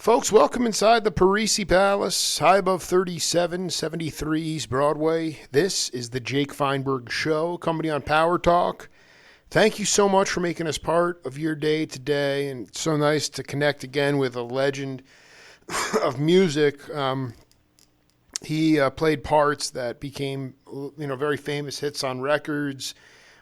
Folks, welcome inside the Parisi Palace, high above 3773 East Broadway. This is the Jake Feinberg Show, company on Power Talk. Thank you so much for making us part of your day today, and it's so nice to connect again with a legend of music. He played parts that became, very famous hits on records.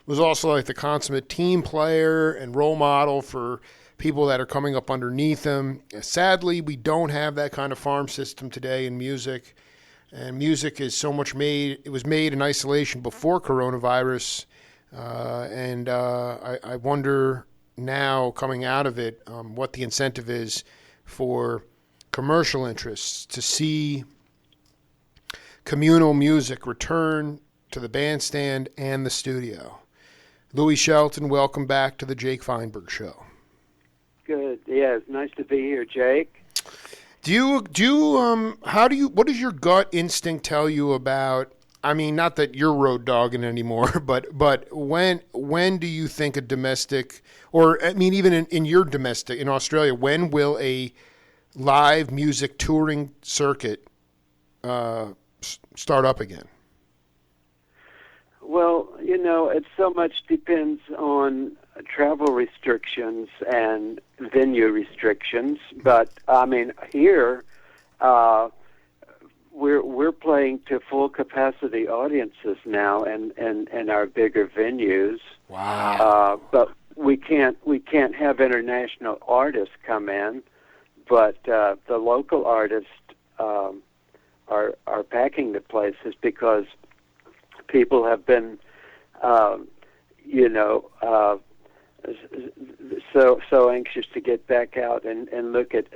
Was also like the consummate team player and role model for people that are coming up underneath him. Sadly, we don't have that kind of farm system today in music. And music is so much made, it was made in isolation before coronavirus. I wonder now, coming out of it, what the incentive is for commercial interests to see communal music return to the bandstand and the studio. Louie, Shelton, welcome back to the Jake Feinberg Show. Good. Yeah, it's nice to be here, Jake. What does your gut instinct tell you about, I mean, not that you're road dogging anymore, but when do you think a domestic, or I mean, even in your domestic, in Australia, when will a live music touring circuit start up again? Well, it so much depends on travel restrictions and venue restrictions, but I mean here we're playing to full capacity audiences now and our bigger venues. Wow. But we can't have international artists come in, but the local artists are packing the places because people have been so anxious to get back out and look at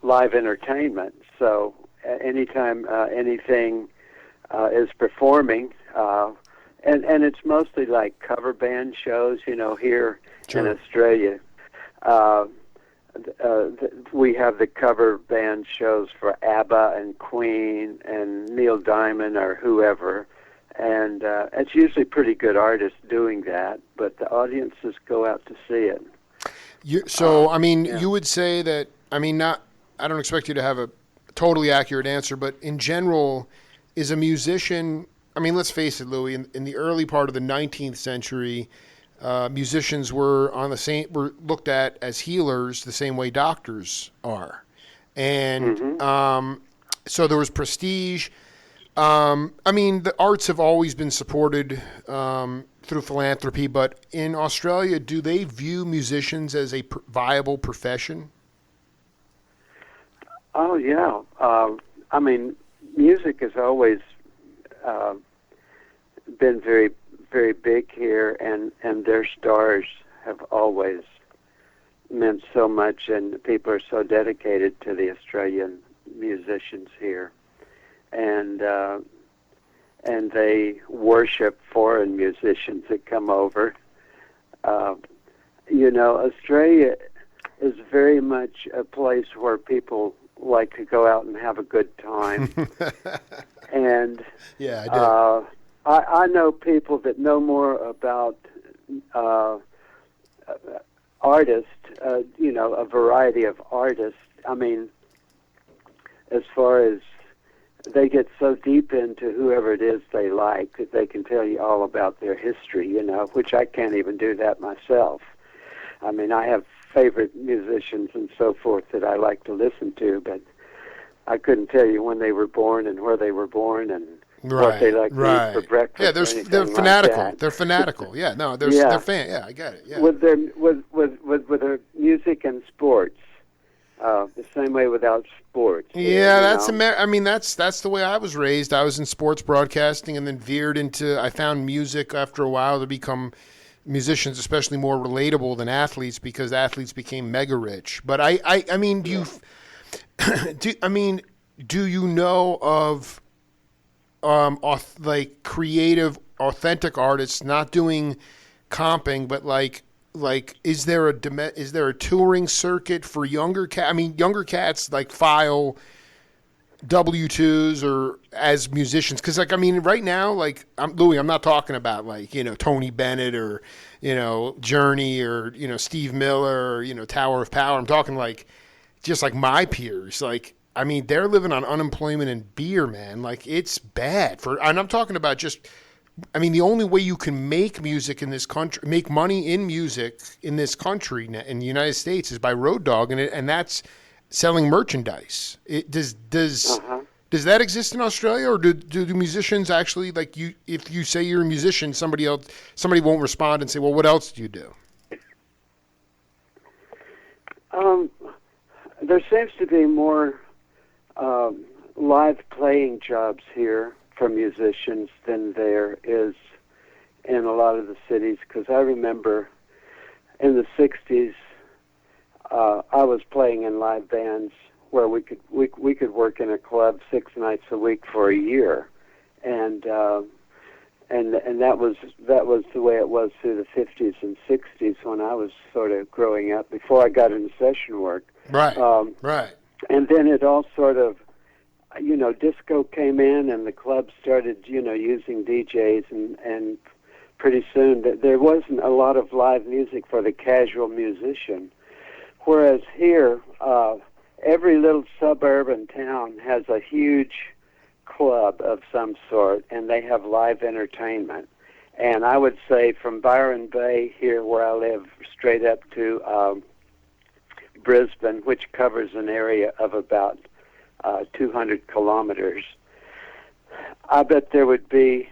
live entertainment. So anytime anything is performing, and it's mostly like cover band shows, here Sure. in Australia. We have the cover band shows for ABBA and Queen and Neil Diamond or whoever. And it's usually pretty good artists doing that, but the audiences go out to see it. You would say that, I don't expect you to have a totally accurate answer, but in general, is a musician, let's face it, Louie, in the early part of the 19th century, musicians were looked at as healers the same way doctors are. And so there was prestige. The arts have always been supported through philanthropy, but in Australia, do they view musicians as a viable profession? Oh, yeah. Music has always been very, very big here, and their stars have always meant so much, and people are so dedicated to the Australian musicians here. And they worship foreign musicians that come over. Australia is very much a place where people like to go out and have a good time. And yeah, I do. I know people that know more about artists, a variety of artists. As far as they get so deep into whoever it is they like that they can tell you all about their history, which I can't even do that myself. I have favorite musicians and so forth that I like to listen to, but I couldn't tell you when they were born and where they were born and what they like to eat for breakfast. Yeah, they're fanatical. Like they're fanatical. Yeah, no, they're fan. Yeah, I get it. Yeah. With their music and sports. The same way without sports. Yeah, that's the way I was raised. I was in sports broadcasting and then veered into, I found music after a while to become musicians, especially more relatable than athletes because athletes became mega rich. But do you know of creative, authentic artists not doing comping, but is there a touring circuit for younger cats? Younger cats file W-2s or as musicians, because right now, Louie, I'm not talking about Tony Bennett or Journey or Steve Miller or Tower of Power. I'm talking just like my peers, like, I mean, they're living on unemployment and beer, man. Like, it's bad and I'm talking about just, I mean, the only way you can make music in this country, make money in music in this country, in the United States, is by road dogging it, and that's selling merchandise. Does that exist in Australia, or do musicians actually, like, you? If you say you're a musician, somebody won't respond and say, "Well, what else do you do?" There seems to be more live playing jobs here for musicians than there is in a lot of the cities, because I remember in the 60s I was playing in live bands where we could work in a club 6 nights a week for a year, and that was the way it was through the 50s and 60s when I was sort of growing up before I got into session work. Right. Right. And then it all sort of, disco came in and the clubs started, using DJs, and pretty soon there wasn't a lot of live music for the casual musician. Whereas here, every little suburban town has a huge club of some sort, and they have live entertainment. And I would say from Byron Bay here, where I live, straight up to Brisbane, which covers an area of about 200 kilometers, I bet there would be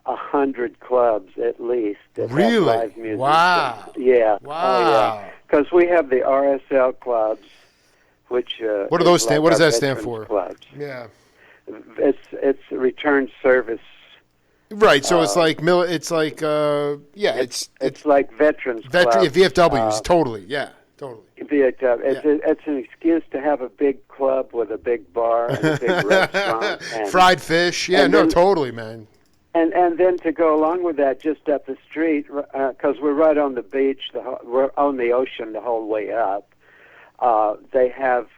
100 clubs at least that have live music. Wow. Yeah. Wow. Oh, yeah. Because we have the RSL clubs, which what do those stand? What does that stand for? Clubs. Yeah. It's return service. Right. So it's like it's like it's like veterans clubs. VFWs. Totally. Yeah. Totally. It's an excuse to have a big club with a big bar and a big restaurant. And, fried fish. Yeah, no, totally, man. And then to go along with that, just up the street, because we're right on the beach, we're on the ocean the whole way up, they have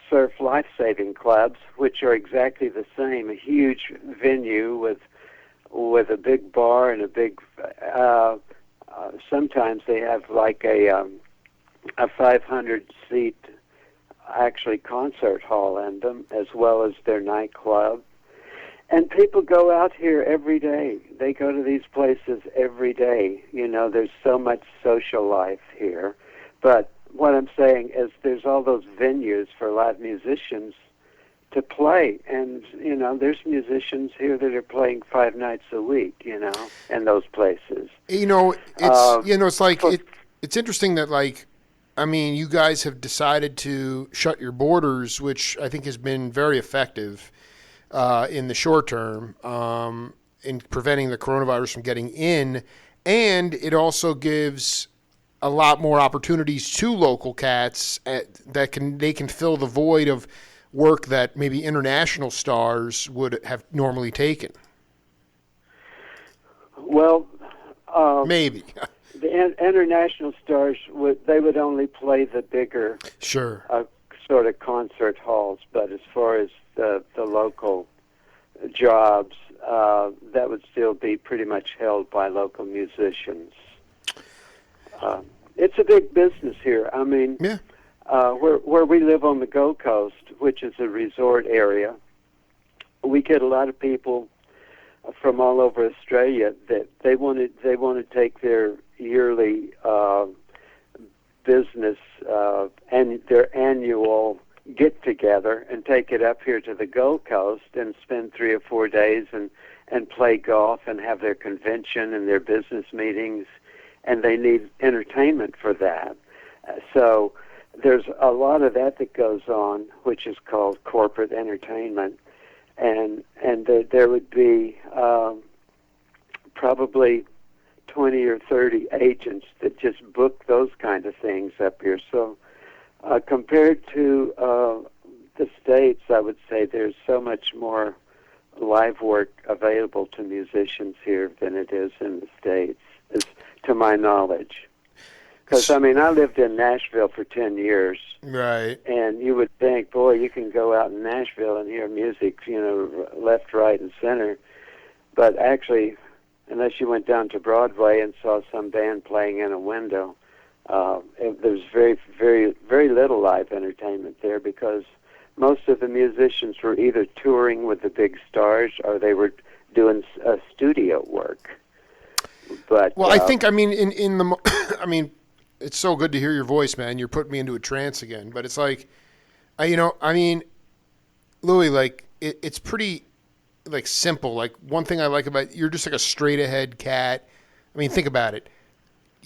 surf life-saving clubs, which are exactly the same, a huge venue with a big bar and a big... sometimes they have like a 500-seat actually concert hall in them, as well as their nightclub. And people go out here every day. They go to these places every day. There's so much social life here. But what I'm saying is there's all those venues for live musicians to play. And, there's musicians here that are playing 5 nights a week, in those places. It's like, it's interesting that, like, I mean, you guys have decided to shut your borders, which I think has been very effective in the short term in preventing the coronavirus from getting in. And it also gives a lot more opportunities to local cats they can fill the void of work that maybe international stars would have normally taken. Well, maybe the international stars would only play the bigger sort of concert halls, but as far as the local jobs, that would still be pretty much held by local musicians. It's a big business here. I mean, yeah. Where we live on the Gold Coast, which is a resort area, we get a lot of people from all over Australia that they want to take their yearly business and their annual get together and take it up here to the Gold Coast and spend 3 or 4 days and play golf and have their convention and their business meetings, and they need entertainment for that. So there's a lot of that goes on, which is called corporate entertainment, and there would be probably 20 or 30 agents that just book those kind of things up here. So compared to the States, I would say there's so much more live work available to musicians here than it is in the States, to my knowledge. Because, I mean, I lived in Nashville for 10 years. Right. And you would think, boy, you can go out in Nashville and hear music, left, right, and center. But actually, unless you went down to Broadway and saw some band playing in a window, There's very little live entertainment there because most of the musicians were either touring with the big stars or they were doing studio work. But well, I think, I mean, in the, I mean, it's so good to hear your voice, man. You're putting me into a trance again. But it's like, I mean, Louie, like, it's pretty, like, simple. Like, one thing I like about you're just like a straight ahead cat. I mean, think about it.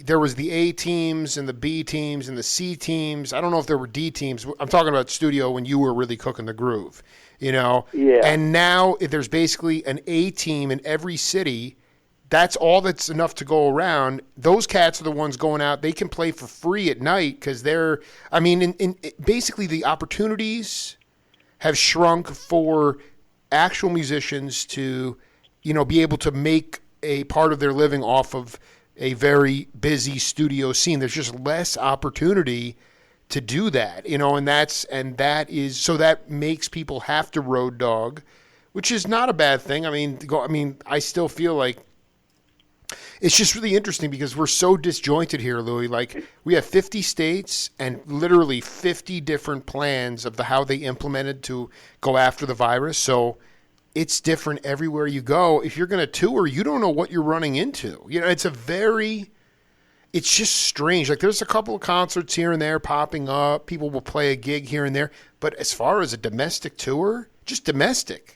There was the A teams and the B teams and the C teams. I don't know if there were D teams. I'm talking about studio when you were really cooking the groove, Yeah. And now if there's basically an A team in every city. That's all that's enough to go around. Those cats are the ones going out. They can play for free at night because they're, I mean, basically the opportunities have shrunk for actual musicians to, be able to make a part of their living off of a very busy studio scene. There's just less opportunity to do that, and that is so that makes people have to road dog, which is not a bad thing. I mean, I still feel like it's just really interesting because we're so disjointed here, Louie. Like, we have 50 states and literally 50 different plans of how they implemented to go after the virus. So it's different everywhere you go. If you're going to tour, you don't know what you're running into. It's just strange. Like, there's a couple of concerts here and there popping up. People will play a gig here and there. But as far as a domestic tour, just domestic.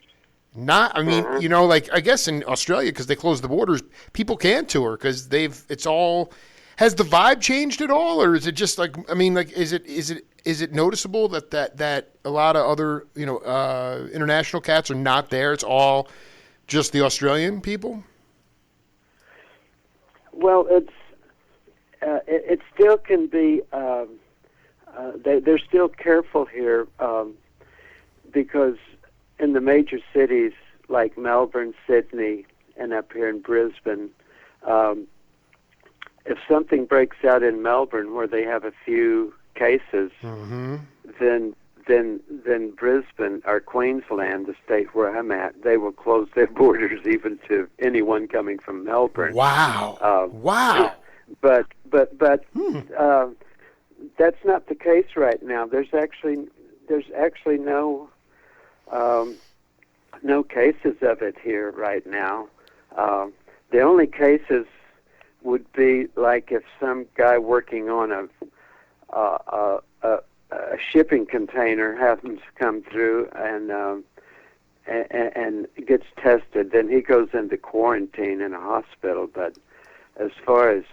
Not, I mean, like, I guess in Australia, because they closed the borders, people can tour because it's all, has the vibe changed at all? Or is it just like, I mean, like, is it noticeable that a lot of other, international cats are not there? It's all just the Australian people? Well, it still can be, they're still careful here because in the major cities like Melbourne, Sydney, and up here in Brisbane, if something breaks out in Melbourne where they have a few cases, then Brisbane or Queensland, the state where I'm at, they will close their borders even to anyone coming from Melbourne. Wow! Wow! But that's not the case right now. There's actually no cases of it here right now. The only cases would be like if some guy working on a shipping container happens to come through and gets tested, then he goes into quarantine in a hospital. But as far as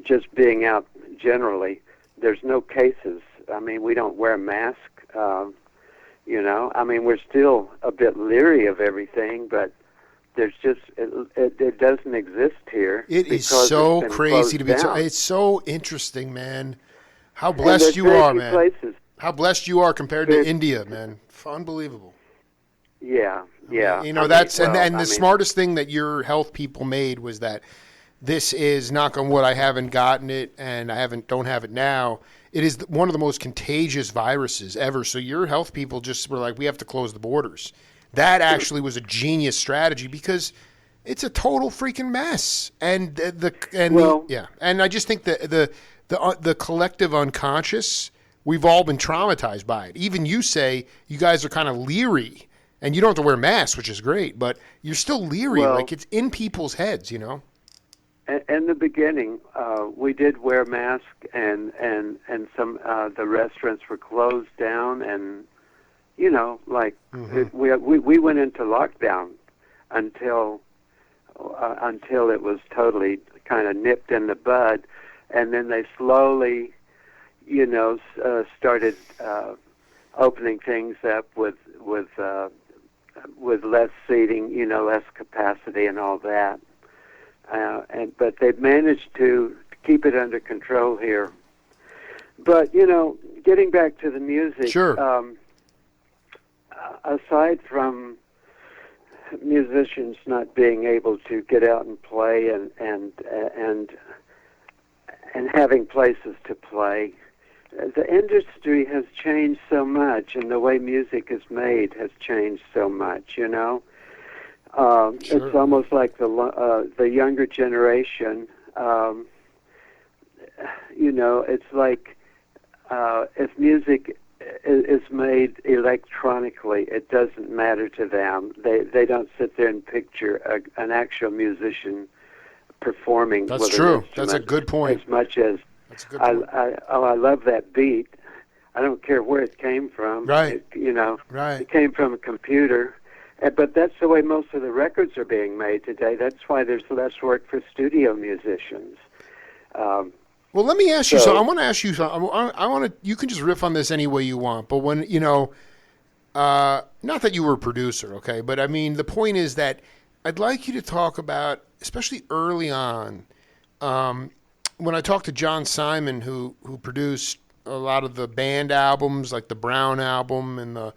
just being out generally, there's no cases. I mean, we don't wear masks. I mean, we're still a bit leery of everything, but there's just it doesn't exist here. It is so crazy to be. It's so interesting, man. How blessed you are, man. Places. How blessed you are compared to India, man. Unbelievable. Yeah. The smartest thing that your health people made was that this is, knock on wood, I haven't gotten it and don't have it now. It is one of the most contagious viruses ever. So your health people just were like, we have to close the borders. That actually was a genius strategy because it's a total freaking mess. And I just think the collective unconscious, we've all been traumatized by it. Even you say you guys are kind of leery, and you don't have to wear masks, which is great, but you're still leery. Like, it's in people's heads, In the beginning, we did wear masks, and some the restaurants were closed down, and we went into lockdown until it was totally kind of nipped in the bud, and then they slowly, started opening things up with less seating, less capacity, and all that. But they've managed to keep it under control here. But getting back to the music, sure. Aside from musicians not being able to get out and play and having places to play, the industry has changed so much, and the way music is made has changed so much. Sure. It's almost like the younger generation it's like if music is made electronically, it doesn't matter to them. They don't sit there and picture an actual musician performing. That's with true. An That's a good point. As much as That's a good point. I love that beat. I don't care where it came from. Right. It came from a computer. But that's the way most of the records are being made today. That's why there's less work for studio musicians. Well, let me ask you something. I want to ask you something. I want to. You can just riff on this any way you want. But when not that you were a producer, okay? But I mean, the point is that I'd like you to talk about, especially early on, when I talked to John Simon, who produced a lot of the band albums, like the Brown album and the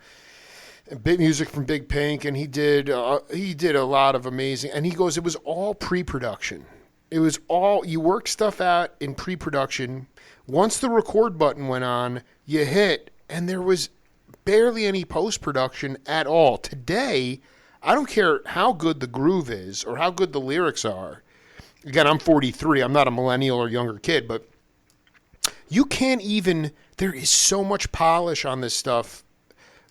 music from Big Pink, and he did a lot of amazing. And he goes, it was all pre-production. It was all, you worked stuff out in pre-production. Once the record button went on, you hit, and there was barely any post-production at all. Today, I don't care how good the groove is or how good the lyrics are. Again, I'm 43. I'm not a millennial or younger kid, but you can't even, there is so much polish on this stuff,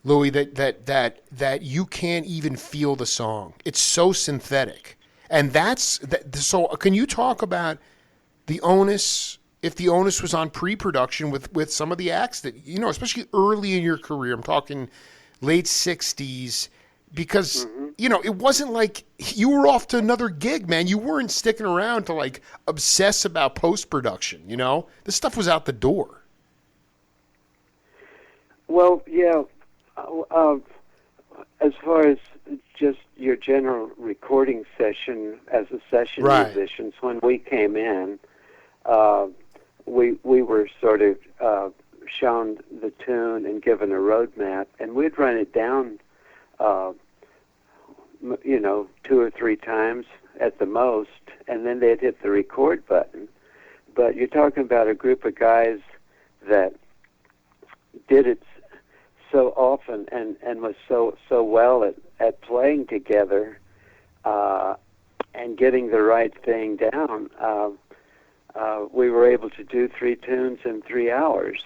Louie, that you can't even feel the song. It's so synthetic. And so can you talk about the onus, if the onus was on pre-production with some of the acts that, especially early in your career, I'm talking late 60s, because, it wasn't like you were off to another gig, man. You weren't sticking around to like obsess about post-production, This stuff was out the door. Well, yeah. As far as just your general recording session as a session musicians, when we came in, we were sort of shown the tune and given a roadmap, and we'd run it down, 2 or 3 times at the most, and then they'd hit the record button. But you're talking about a group of guys that did it so often and was so well at playing together and getting the right thing down. We were able to do 3 tunes in 3 hours.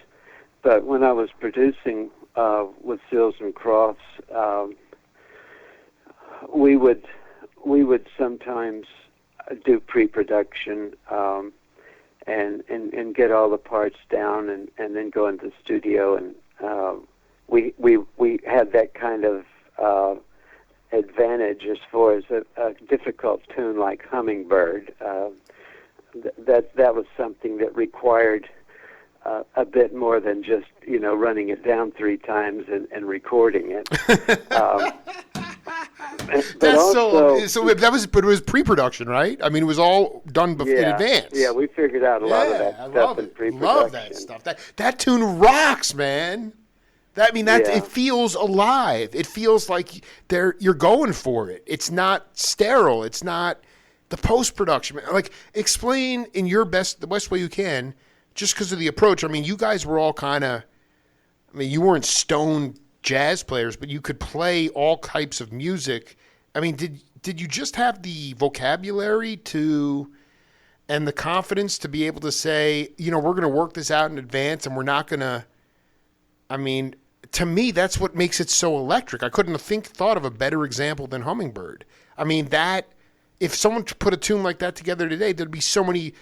But when I was producing with Seals Crofts, we would sometimes do pre-production and get all the parts down and then go into the studio, and we had that kind of advantage as far as a difficult tune like Hummingbird. That was something that required a bit more than just running it down 3 times and recording it. But it was pre-production, right? I mean, it was all done in advance. Yeah, we figured out a lot of that stuff in pre-production. Love that stuff. That tune rocks, man. It feels alive. It feels like you're going for it. It's not sterile. It's not the post-production. Like, explain in the best way you can, just because of the approach. I mean, you guys were all kind of, you weren't stone jazz players, but you could play all types of music. I mean, did you just have the vocabulary and the confidence to be able to say, we're going to work this out in advance and we're not going to, to me, that's what makes it so electric. I couldn't have thought of a better example than Hummingbird. If someone put a tune like that together today, there'd be so many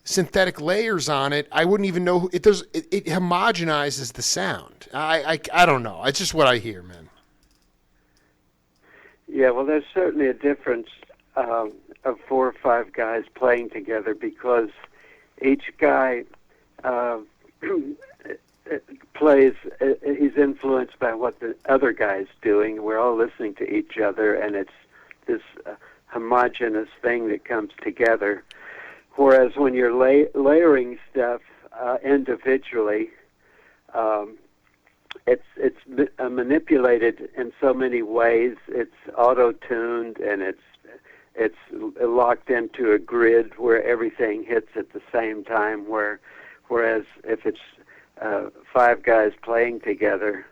synthetic layers on it. I wouldn't even know. It homogenizes the sound. I don't know. It's just what I hear, man. Yeah, well, there's certainly a difference of 4 or 5 guys playing together, because each guy plays, he's influenced by what the other guy's doing. We're all listening to each other, and it's this homogeneous thing that comes together. Whereas when you're layering stuff individually, it's manipulated in so many ways. It's auto-tuned, and it's locked into a grid where everything hits at the same time. Whereas if it's 5 guys playing together,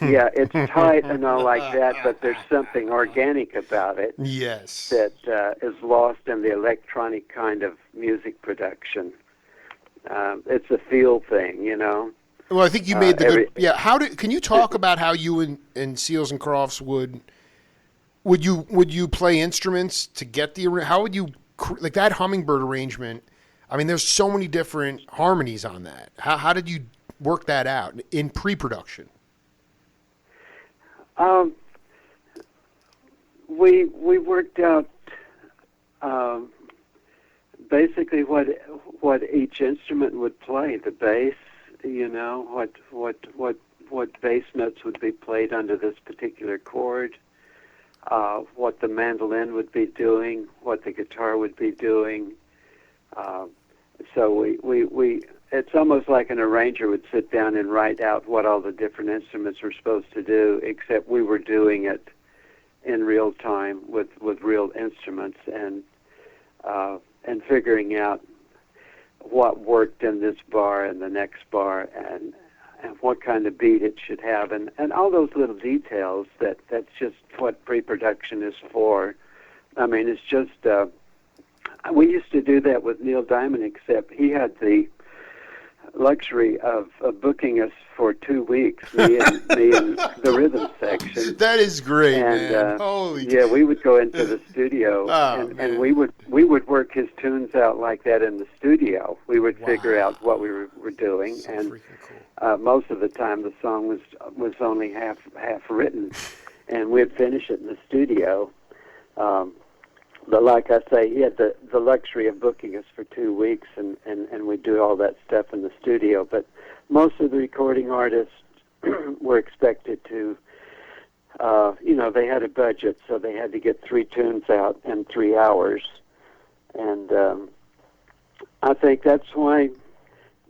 yeah, it's tight and all like that, but there's something organic about it. Yes. That is lost in the electronic kind of music production. It's a feel thing, you know. Well, I think you made the good. Yeah. Can you talk about how you and Seals and Crofts would you play instruments to get the? How would you like that hummingbird arrangement? I mean, there's so many different harmonies on that. How did you work that out in pre-production? We worked out basically what each instrument would play. The bass, you know, what bass notes would be played under this particular chord. What the mandolin would be doing, what the guitar would be doing. So we it's almost like an arranger would sit down and write out what all the different instruments were supposed to do, except we were doing it in real time with real instruments and figuring out what worked in this bar and the next bar and what kind of beat it should have and all those little details that's just what pre-production is for. I mean, it's just we used to do that with Neil Diamond, except he had the luxury of booking us for 2 weeks, me and the rhythm section. That is great, and, man. Holy yeah, we would go into the studio and we would work his tunes out like that in the studio. We would figure out what we were doing, so and cool. Most of the time the song was only half written, and we'd finish it in the studio. But like I say, he had the luxury of booking us for 2 weeks, and we'd do all that stuff in the studio. But most of the recording artists were expected to, they had a budget, so they had to get 3 tunes out in 3 hours. And I think that's why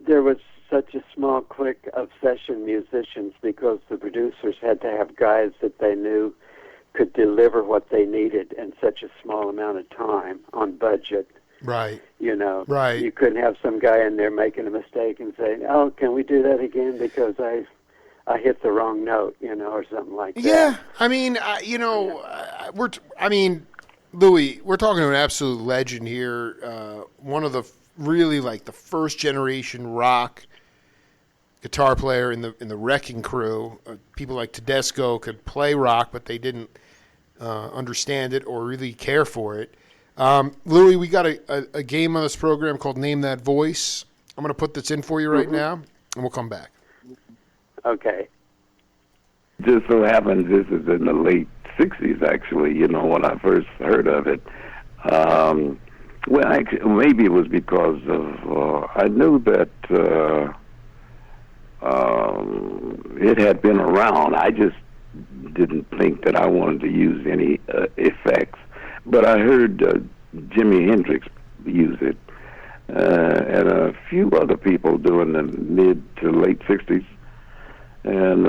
there was such a small clique of session musicians, because the producers had to have guys that they knew could deliver what they needed in such a small amount of time on budget. Right. You know. Right. You couldn't have some guy in there making a mistake and saying, "Oh, can we do that again because I hit the wrong note," or something like that. Yeah. I mean, Louie, we're talking to an absolute legend here. One of the really like the first generation rock guitar player in the Wrecking Crew. People like Tedesco could play rock, but they didn't understand it or really care for it. Louie, we got a game on this program called Name That Voice. I'm going to put this in for you right now, and we'll come back. Okay. Just so happens this is in the late 60s, actually, when I first heard of it. Well, actually, maybe it was because of, I knew that it had been around. I just didn't think that I wanted to use any effects. But I heard Jimi Hendrix use it, and a few other people during the mid to late 60s. And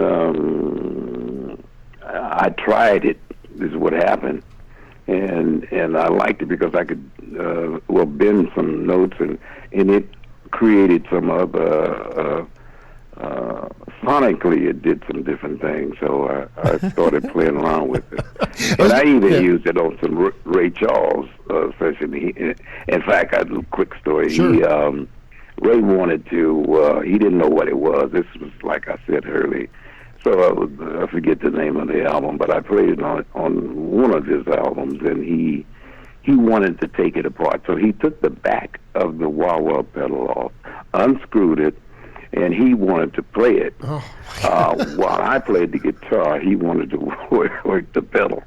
I tried it, is what happened. And I liked it because I could bend some notes, and it created some other sonically it did some different things. So I started playing around with it, and I even used it on some Ray Charles especially. In fact, I do a quick story. Sure. Ray wanted to. He didn't know what it was. This was, like I said, early. So I forget the name of the album, but I played it on one of his albums, and he wanted to take it apart. So he took the back of the wah-wah pedal off, unscrewed it, and he wanted to play it. Oh. While I played the guitar, he wanted to work the pedal.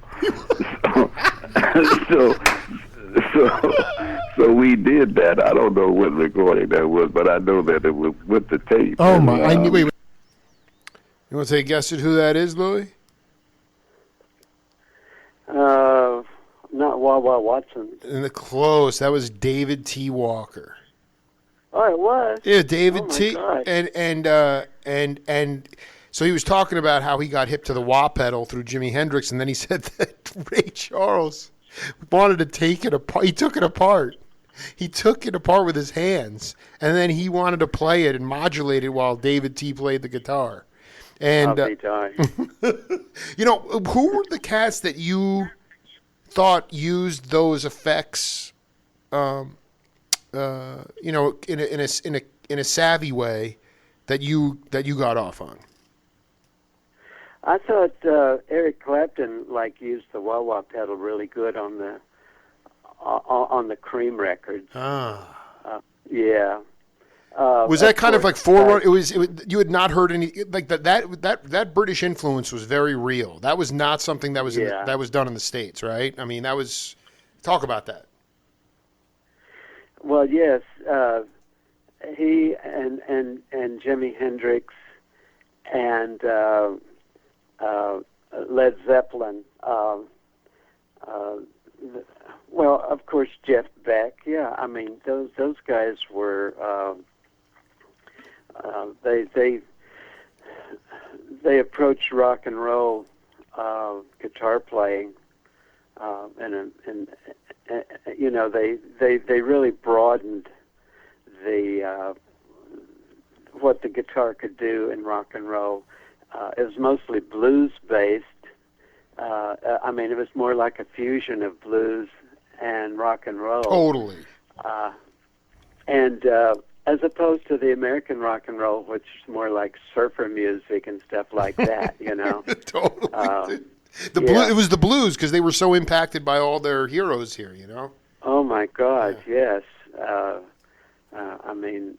So we did that. I don't know what recording that was, but I know that it was with the tape. Oh, my. Wait. You want to take a guess at who that is, Louie? Not Wah-Wah Watson. In the close, that was David T. Walker. Oh, it was? Yeah, David T. God. And so he was talking about how he got hip to the wah pedal through Jimi Hendrix, and then he said that Ray Charles wanted to take it apart. He took it apart. He took it apart with his hands, and then he wanted to play it and modulate it while David T. played the guitar. And I'll be darned. who were the cats that you thought used those effects? In a in a savvy way that you got off on? I thought Eric Clapton used the wah-wah pedal really good on the Cream records. Yeah. Was that kind of course, like forerunner? It was you had not heard any like that British influence was very real. That was not something that was that was done in the States, right? I mean, that was talk about that. Well, yes, he and Jimi Hendrix and Led Zeppelin. Well, of course, Jeff Beck. Yeah, I mean those guys were they approached rock and roll guitar playing, and you know they really broadened the what the guitar could do in rock and roll. It was mostly blues based. I mean, it was more like a fusion of blues and rock and roll. Totally. And as opposed to the American rock and roll, which is more like surfer music and stuff like that, you know. Totally. It was the blues because they were so impacted by all their heroes here, you know. Oh my God, yes. I mean,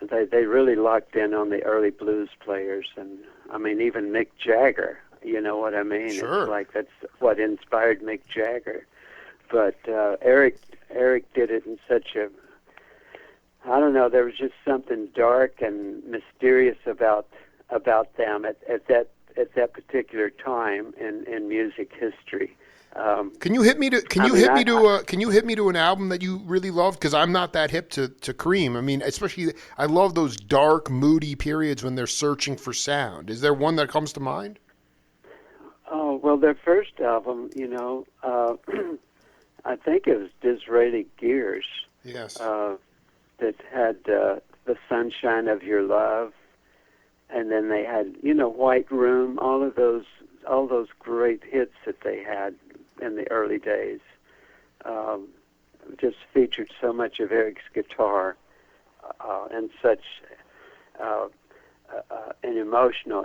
they really locked in on the early blues players, and I mean even Mick Jagger. You know what I mean? Sure. It's like that's what inspired Mick Jagger. But Eric did it in such a, I don't know, there was just something dark and mysterious about them at that particular time in music history. Can you hit me to an album that you really loved? Because I'm not that hip to Cream. I mean, especially I love those dark, moody periods when they're searching for sound. Is there one that comes to mind? Oh, well, their first album, you know, I think it was Disraeli Gears. Yes. That had The Sunshine of Your Love, and then they had, you know, White Room, all those great hits that they had in the early days. Just featured so much of Eric's guitar and such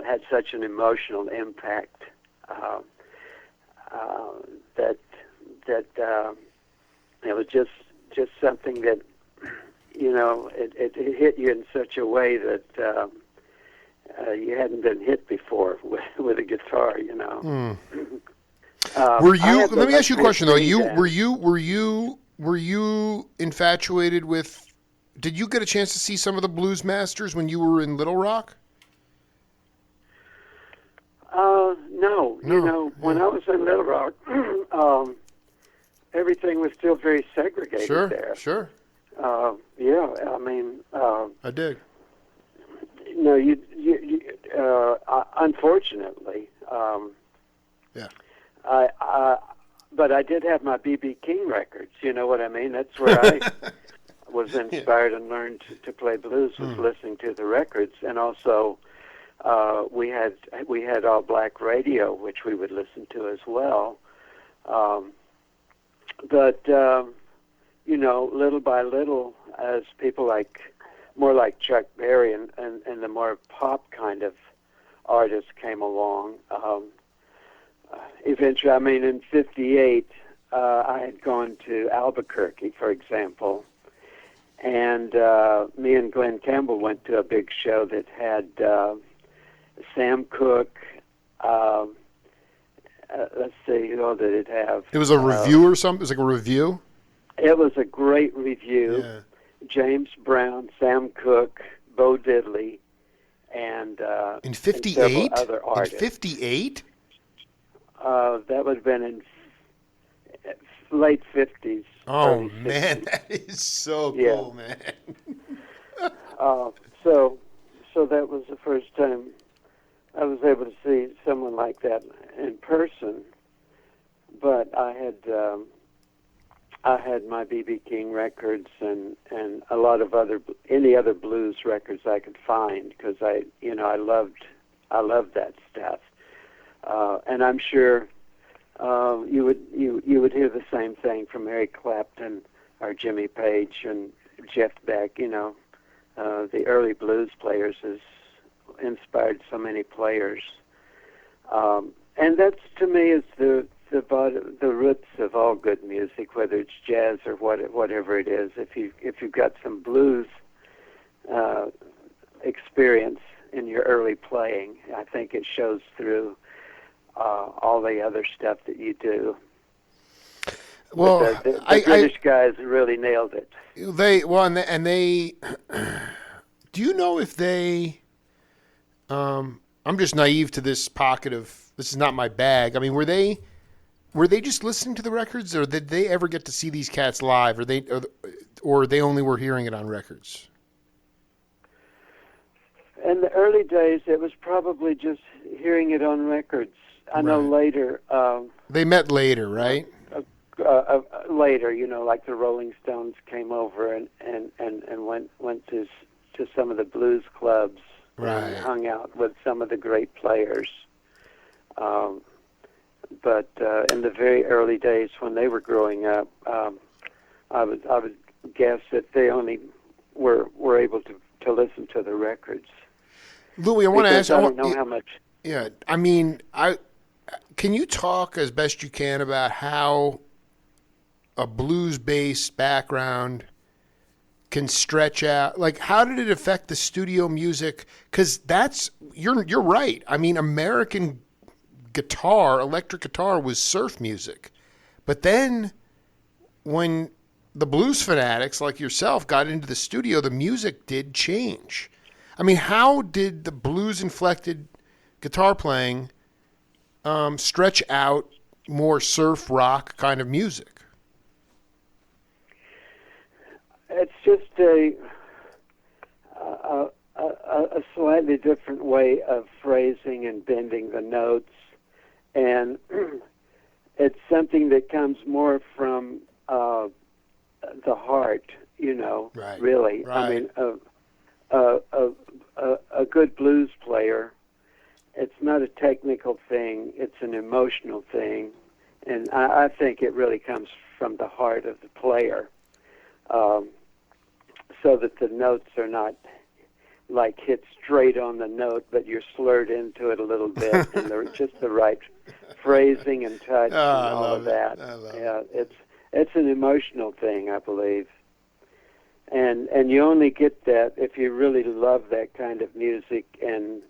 had such an emotional impact. That it was just something that, you know, it hit you in such a way that you hadn't been hit before with a guitar, you know. Were you? Let me ask you a question though. Were you infatuated with? Did you get a chance to see some of the Blues Masters when you were in Little Rock? No. You know, when I was in Little Rock, everything was still very segregated there. Sure. Yeah, I mean, I dig. No, you unfortunately. Yeah. But I did have my B.B. King records. You know what I mean? That's where I was inspired and learned to play blues, was listening to the records, and also we had all black radio, which we would listen to as well. But you know, little by little, as people more like Chuck Berry and the more pop kind of artists came along. Eventually, I mean, in '58, I had gone to Albuquerque, for example, and me and Glenn Campbell went to a big show that had Sam Cooke. Let's see, who all did it have? It was a review or something? It was like a review? It was a great review. Yeah. James Brown, Sam Cooke, Bo Diddley, and in '58? several other artists. In '58? That would have been in late '50s. Oh man, that is so cool, man. So that was the first time I was able to see someone like that in person. But I had my B.B. King records and a lot of any other blues records I could find, because I loved that stuff. And I'm sure you would hear the same thing from Eric Clapton or Jimmy Page and Jeff Beck. You know, the early blues players has inspired so many players. And that's, to me, is the roots of all good music, whether it's jazz or whatever it is. If you've got some blues experience in your early playing, I think it shows through all the other stuff that you do. Well, the British guys really nailed it. They do you know if they? I'm just naive to this pocket of this is not my bag. I mean, were they just listening to the records, or did they ever get to see these cats live, or they only were hearing it on records? In the early days, it was probably just hearing it on records. I know later. They met later, right? Later, like the Rolling Stones came over and went to some of the blues clubs and hung out with some of the great players. But in the very early days when they were growing up, I would guess that they only were able to listen to the records. Louie, I want to ask. I don't know how much. Yeah, I mean, can you talk as best you can about how a blues-based background can stretch out? Like, how did it affect the studio music? Because you're right. I mean, American electric guitar was surf music. But then when the blues fanatics like yourself got into the studio, the music did change. I mean, how did the blues-inflected guitar playing stretch out more surf rock kind of music? It's just a slightly different way of phrasing and bending the notes, and it's something that comes more from the heart, really. Right. I mean, a good blues player, it's not a technical thing, it's an emotional thing, and I think it really comes from the heart of the player, so that the notes are not like hit straight on the note, but you're slurred into it a little bit, and they're just the right phrasing and touch and all of that. It's an emotional thing, I believe. And you only get that if you really love that kind of music and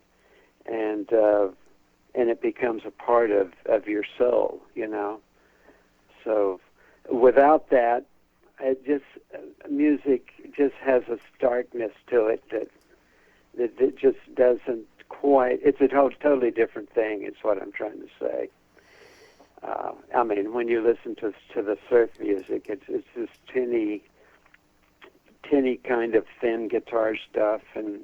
it becomes a part of your soul, So without that, music just has a starkness to it that it just doesn't quite. It's a totally different thing. Is what I'm trying to say. I mean, when you listen to the surf music, it's this tinny kind of thin guitar stuff, and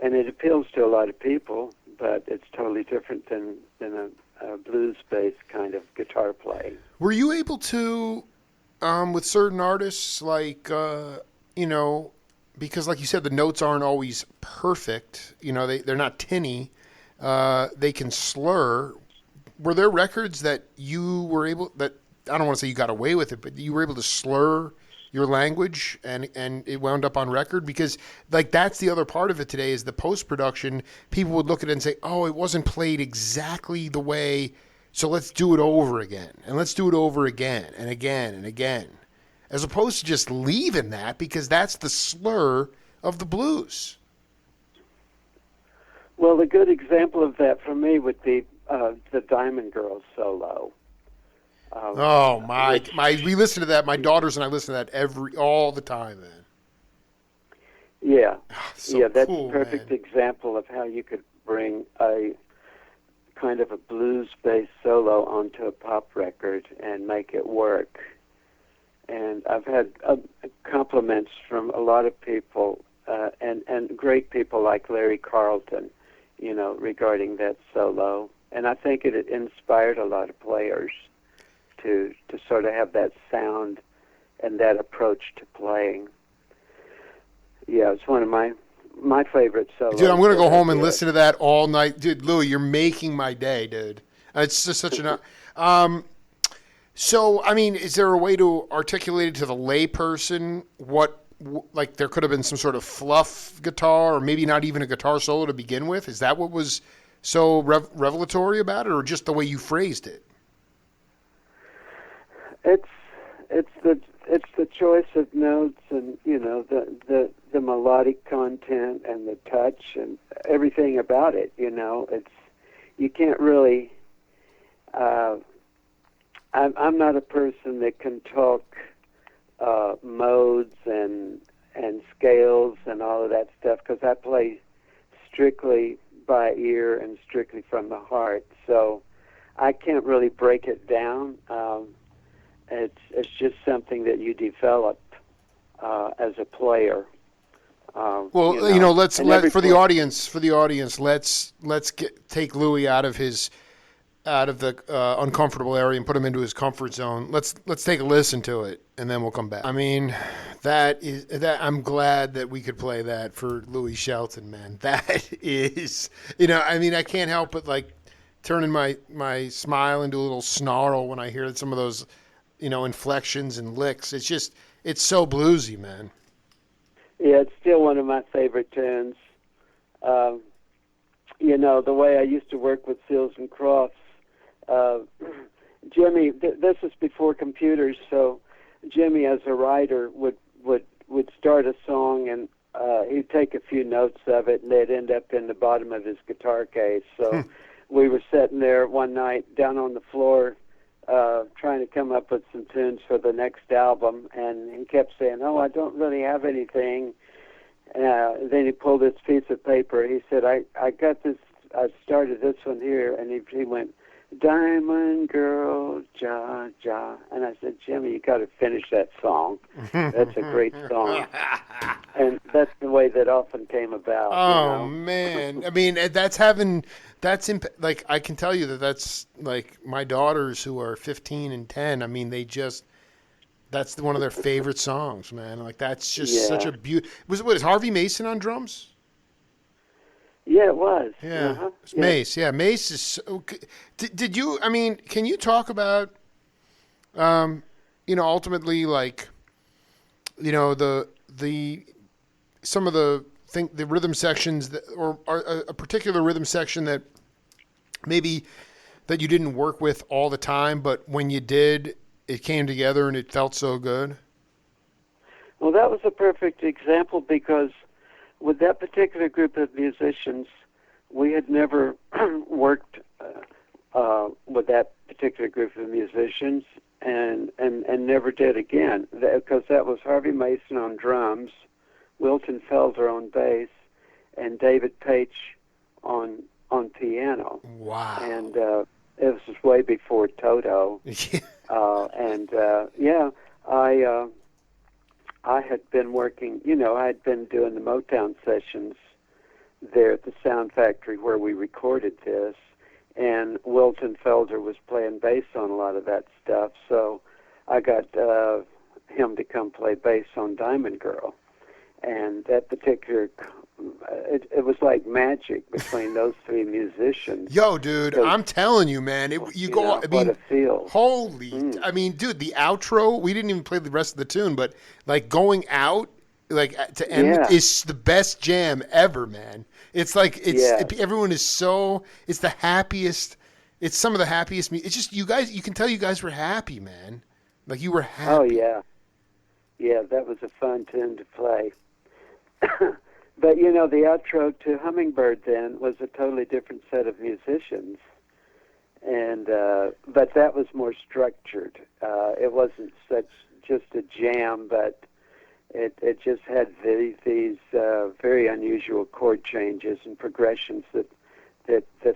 and it appeals to a lot of people, but it's totally different than a blues-based kind of guitar playing. Were you able to, with certain artists, like, because like you said, the notes aren't always perfect, they're not tinny, they can slur. Were there records that you were able, that, I don't want to say you got away with it, but you were able to slur your language and it wound up on record? Because like that's the other part of it today is the post-production. People would look at it and say, oh, it wasn't played exactly the way, so let's do it over again. And let's do it over again and again and again. As opposed to just leaving that, because that's the slur of the blues. Well, a good example of that for me would be the Diamond Girls solo. We listen to that. My daughters and I listen to that all the time, man. Yeah, that's cool, a perfect man. example of how you could bring a kind of a blues-based solo onto a pop record and make it work. And I've had compliments from a lot of people, and great people like Larry Carlton, regarding that solo. And I think it inspired a lot of players to sort of have that sound and that approach to playing. Yeah, it's one of my favorite solos. Dude, I'm going to go home and listen to that all night. Dude, Louie, you're making my day, dude. It's just such an... So, I mean, is there a way to articulate it to the layperson like there could have been some sort of fluff guitar or maybe not even a guitar solo to begin with? Is that what was so revelatory about it, or just the way you phrased it? It's it's the choice of notes, and the melodic content and the touch and everything about it. It's you can't really. I'm not a person that can talk modes and scales and all of that stuff, because I play strictly by ear and strictly from the heart. So I can't really break it down. It's just something that you develop as a player. Well, let's for the audience, let's take Louie out of the uncomfortable area and put him into his comfort zone. Let's take a listen to it, and then we'll come back. I mean, that I'm glad that we could play that for Louie Shelton, man. That is, I mean, I can't help but like turning my smile into a little snarl when I hear some of those, inflections and licks. It's so bluesy, man. Yeah, it's still one of my favorite tunes. The way I used to work with Seals and Crofts, Jimmy, this is before computers, so Jimmy as a writer would start a song, and he'd take a few notes of it, and they'd end up in the bottom of his guitar case. So we were sitting there one night down on the floor trying to come up with some tunes for the next album, and he kept saying, "Oh, I don't really have anything." Then he pulled this piece of paper. He said, I got this, I started this one here, and he went, "Diamond Girl, Ja, Ja." And I said, "Jimmy, you got to finish that song. That's a great song." And that's the way that often came about. Oh, man. I mean, like, I can tell you that's like my daughters who are 15 and 10. I mean, that's one of their favorite songs, man. Like, that's just such a beauty. Is Harvey Mason on drums? Yeah, it was. Yeah, Uh-huh. It's Mace. Yeah, Mace is. So, did you? I mean, can you talk about, ultimately, like, some of the rhythm sections or a particular rhythm section that maybe that you didn't work with all the time, but when you did, it came together and it felt so good? Well, that was a perfect example, because with that particular group of musicians, we had never worked with that particular group of musicians, and never did again, because that was Harvey Mason on drums, Wilton Felder on bass, and David Paich on piano. Wow. And it was way before Toto. I had been working, I had been doing the Motown sessions there at the Sound Factory where we recorded this, and Wilton Felder was playing bass on a lot of that stuff, so I got him to come play bass on Diamond Girl. And that particular, it was like magic between those three musicians. Yo, dude, I'm telling you, man. What a feel. Holy, I mean, dude, the outro, we didn't even play the rest of the tune, but like going out, like to end is the best jam ever, man. It's like, everyone is it's the happiest, it's some of the happiest. It's just, you can tell you guys were happy, man. Like, you were happy. Oh, yeah. Yeah, that was a fun tune to play. But, the outro to Hummingbird then was a totally different set of musicians. And but that was more structured. It wasn't just a jam, but it just had these very unusual chord changes and progressions that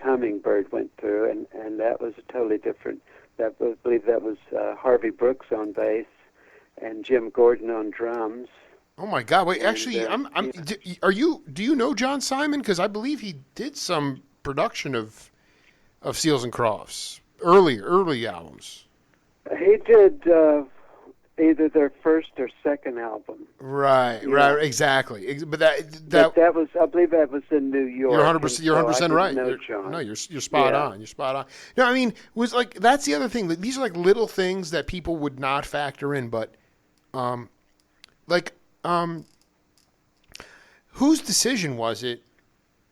Hummingbird went through, and that was a totally different. I believe that was Harvey Brooks on bass and Jim Gordon on drums. Oh my God! Wait, actually, do you know John Simon? Because I believe he did some production of Seals and Crofts early albums. He did. either their first or second album. Right, Yeah. right, exactly. But That was, I believe, that was in New York. you're 100%. You're 100% right. John. You're spot on. You're spot on. No, I mean, was like that's the other thing. Like, these are like little things that people would not factor in, but, like, whose decision was it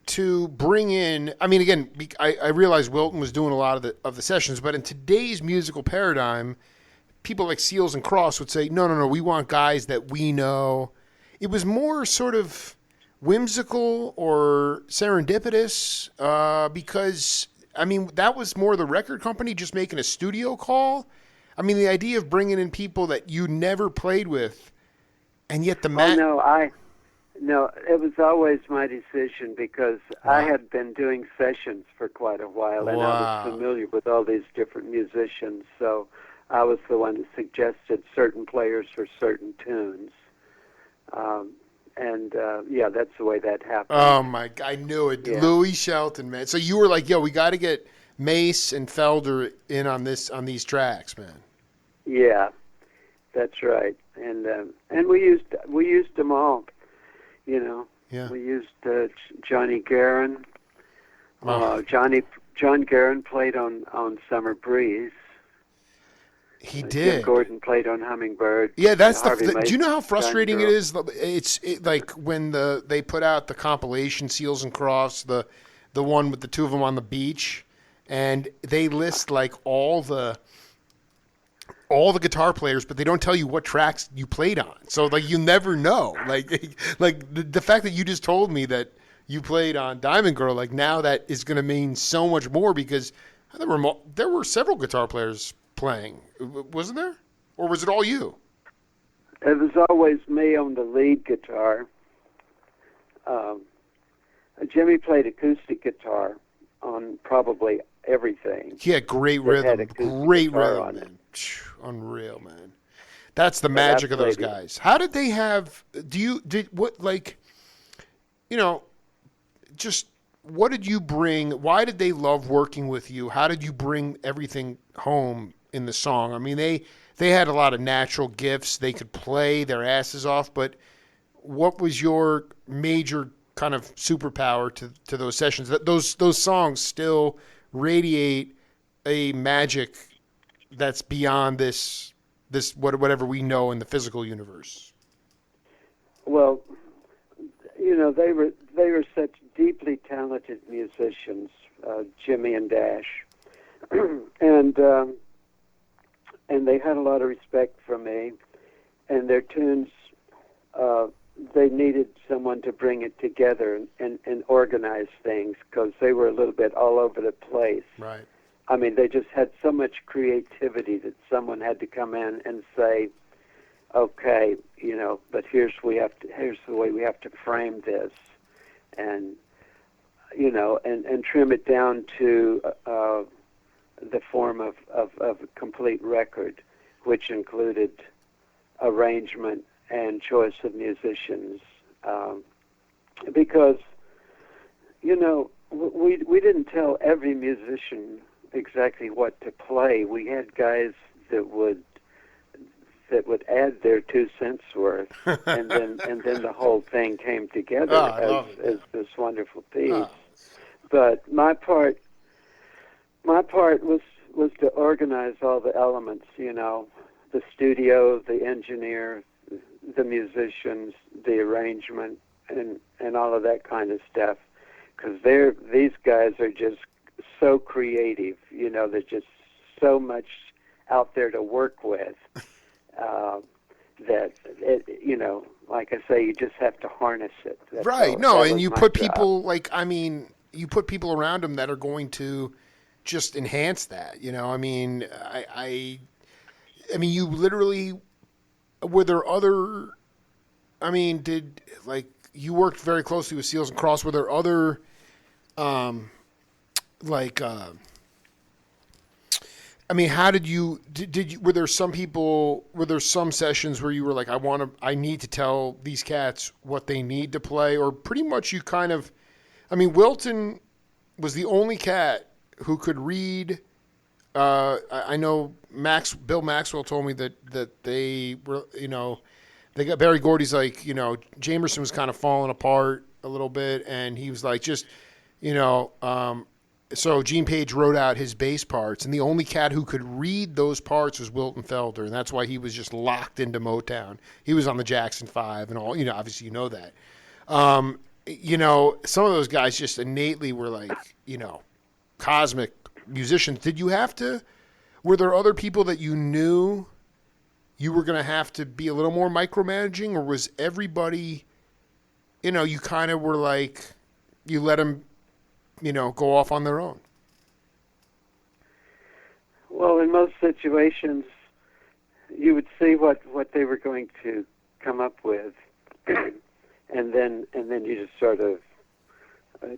to bring in? I mean, again, I realize Wilton was doing a lot of the sessions, but in today's musical paradigm, people like Seals and Crofts would say, no, we want guys that we know. It was more sort of whimsical or serendipitous because, I mean, that was more the record company just making a studio call. I mean, the idea of bringing in people that you never played with, and yet the No, it was always my decision because I had been doing sessions for quite a while, and I was familiar with all these different musicians, so I was the one that suggested certain players for certain tunes. Yeah, that's the way that happened. Oh, my God, I knew it. Yeah. Louie, Shelton, man. So you were like, yo, we got to get Mace and Felder in on these tracks, man. Yeah, that's right. And we used them all. You know, Yeah. We used Johnny Guerin. Oh. John Guerin played on Summer Breeze. He did. Jim Gordon played on Hummingbird. Yeah, that's Harvey do you know how frustrating it Mason. is? It's like when they put out the compilation Seals and Crofts, the one with the two of them on the beach, and they list like all the guitar players, but they don't tell you what tracks you played on. So like you never know. Like the fact that you just told me that you played on Diamond Girl, like now that is going to mean so much more because there were several guitar players playing, wasn't there? Or was it all you? It was always me on the lead guitar. Jimmy played acoustic guitar on probably everything. He had great rhythm, man. Unreal, man. That's the magic of those guys. How did they have? Just what did you bring? Why did they love working with you? How did you bring everything home in the song? I mean, they had a lot of natural gifts. They could play their asses off, but what was your major kind of superpower to those sessions? Those songs still radiate a magic that's beyond this whatever we know in the physical universe. Well, they were such deeply talented musicians, Jimmy and Dash, and they had a lot of respect for me, and their tunes. They needed someone to bring it together and organize things because they were a little bit all over the place. Right. I mean, they just had so much creativity that someone had to come in and say, "Okay, but here's the way we have to frame this," and and trim it down to the form of a complete record, which included arrangement and choice of musicians, because we didn't tell every musician exactly what to play. We had guys that would add their 2 cents worth, and then the whole thing came together as this wonderful piece. But my part was to organize all the elements. The studio, the engineer, the musicians, the arrangement, and all of that kind of stuff. Because these guys are just so creative. There's just so much out there to work with that like I say, you just have to harness it. Right. No, and you put people you put people around them that are going to just enhance that. I mean, I mean, you literally. Were there other? I mean, you worked very closely with Seals and Crofts? Were there other, I mean, how did you? Did you? Were there some people? Were there some sessions where you were like, I need to tell these cats what they need to play, or pretty much you kind of? I mean, Wilton was the only cat who could read I know Bill Maxwell told me that they were, they got Barry Gordy's like, Jamerson was kind of falling apart a little bit, and he was like, you know, so Gene Page wrote out his bass parts, and the only cat who could read those parts was Wilton Felder, and that's why he was just locked into Motown. He was on the Jackson 5 and all, obviously that. Some of those guys just innately were like, cosmic musicians. Were there other people that you knew you were going to have to be a little more micromanaging, or was everybody, you kind of were like, you let them, go off on their own? Well, in most situations, you would see what they were going to come up with, and then you just sort of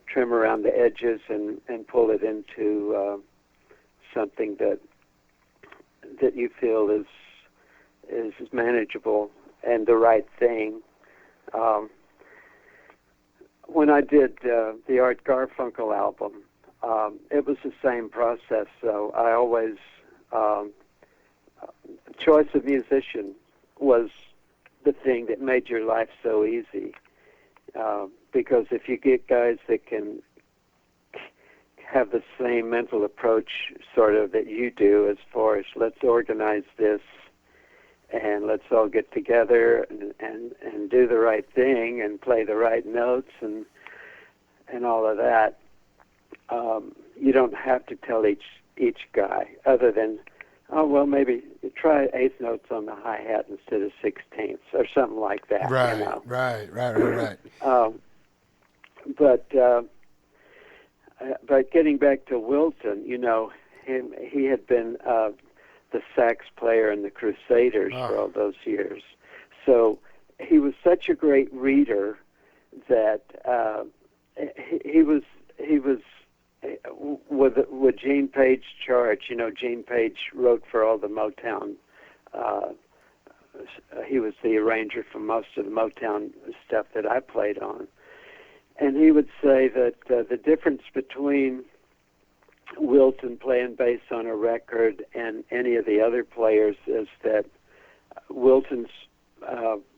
trim around the edges and pull it into something that you feel is manageable and the right thing. When I did the Art Garfunkel album, it was the same process. So I always choice of musician was the thing that made your life so easy. Because if you get guys that can have the same mental approach sort of that you do, as far as let's organize this and let's all get together and do the right thing and play the right notes and all of that, you don't have to tell each guy, other than, oh, well, maybe try eighth notes on the hi-hat instead of 16ths or something like that. Right. But getting back to Wilton, he had been the sax player in the Crusaders for all those years. So he was such a great reader that he was with Gene Page charge. Gene Page wrote for all the Motown. He was the arranger for most of the Motown stuff that I played on. And he would say that the difference between Wilton playing bass on a record and any of the other players is that Wilton's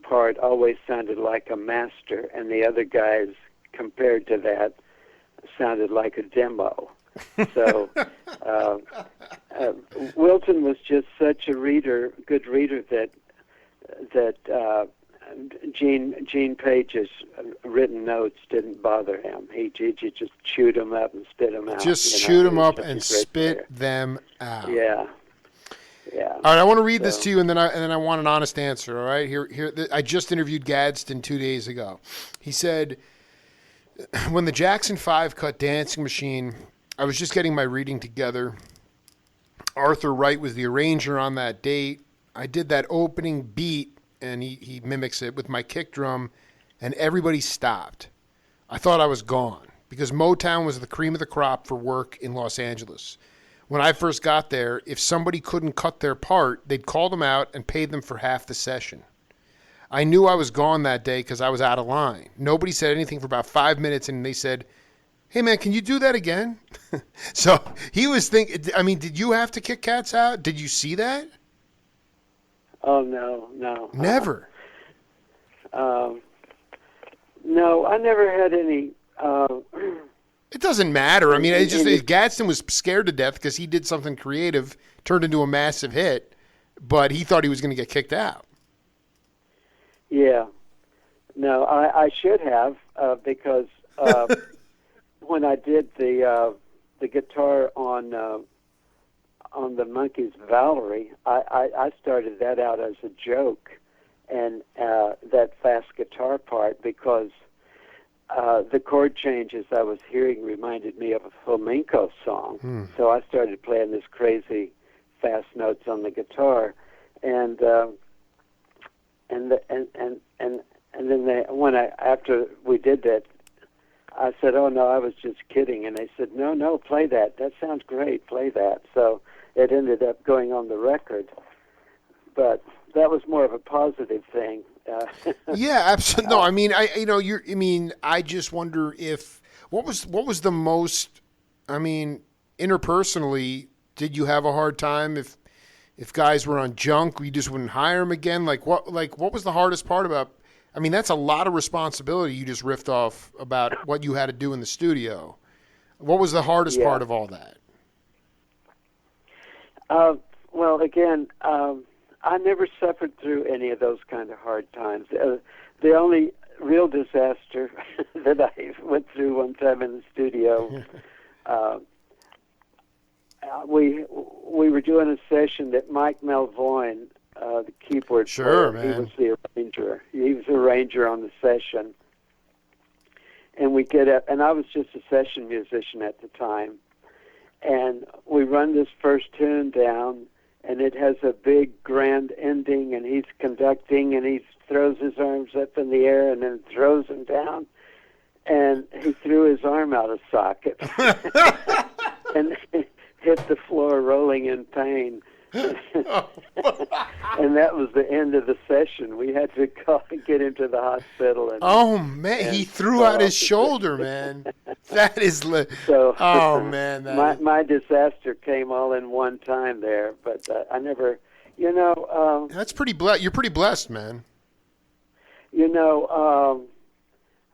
part always sounded like a master, and the other guys, compared to that, sounded like a demo. So Wilton was just such a good reader that Gene Page's written notes didn't bother him. He just chewed them up and spit them out. Chewed them up and spit them out. Yeah. All right, I want to read this to you, and then I want an honest answer. All right, here. I just interviewed Gadsden 2 days ago. He said, when the Jackson 5 cut Dancing Machine, I was just getting my reading together. Arthur Wright was the arranger on that date. I did that opening beat, and he mimics it with my kick drum, and everybody stopped. I thought I was gone because Motown was the cream of the crop for work in Los Angeles. When I first got there, if somebody couldn't cut their part, they'd call them out and pay them for half the session. I knew I was gone that day because I was out of line. Nobody said anything for about 5 minutes, and they said, hey, man, can you do that again? So he was thinking, did you have to kick cats out? Did you see that? Oh, no. Never. No, I never had any... It doesn't matter. It's just Gadsden was scared to death because he did something creative, turned into a massive hit, but he thought he was going to get kicked out. Yeah. No, I should have because when I did the guitar on the Monkees' Valerie, I started that out as a joke, and that fast guitar part, because the chord changes I was hearing reminded me of a flamenco song. So I started playing this crazy fast notes on the guitar, and then after we did that, I said, "Oh no, I was just kidding," and they said, "No, play that. That sounds great. Play that." So it ended up going on the record, but that was more of a positive thing. Yeah, absolutely. No, I just wonder if what was the most, interpersonally, did you have a hard time if guys were on junk, you just wouldn't hire them again? What was the hardest part about? I mean, that's a lot of responsibility. You just riffed off about what you had to do in the studio. What was the hardest part of all that? Well, again, I never suffered through any of those kind of hard times. The only real disaster that I went through one time in the studio, we were doing a session that Mike Melvoin, the keyboard player, man. he was the arranger. He was the arranger on the session. And we get up, and I was just a session musician at the time. And we run this first tune down, and it has a big grand ending, and he's conducting, and he throws his arms up in the air and then throws them down. And he threw his arm out of socket and hit the floor rolling in pain. And that was the end of the session. We had to get him to the hospital. And, he threw out his shoulder, man. That is my disaster came all in one time there. But I never, that's pretty blessed. You're pretty blessed, man.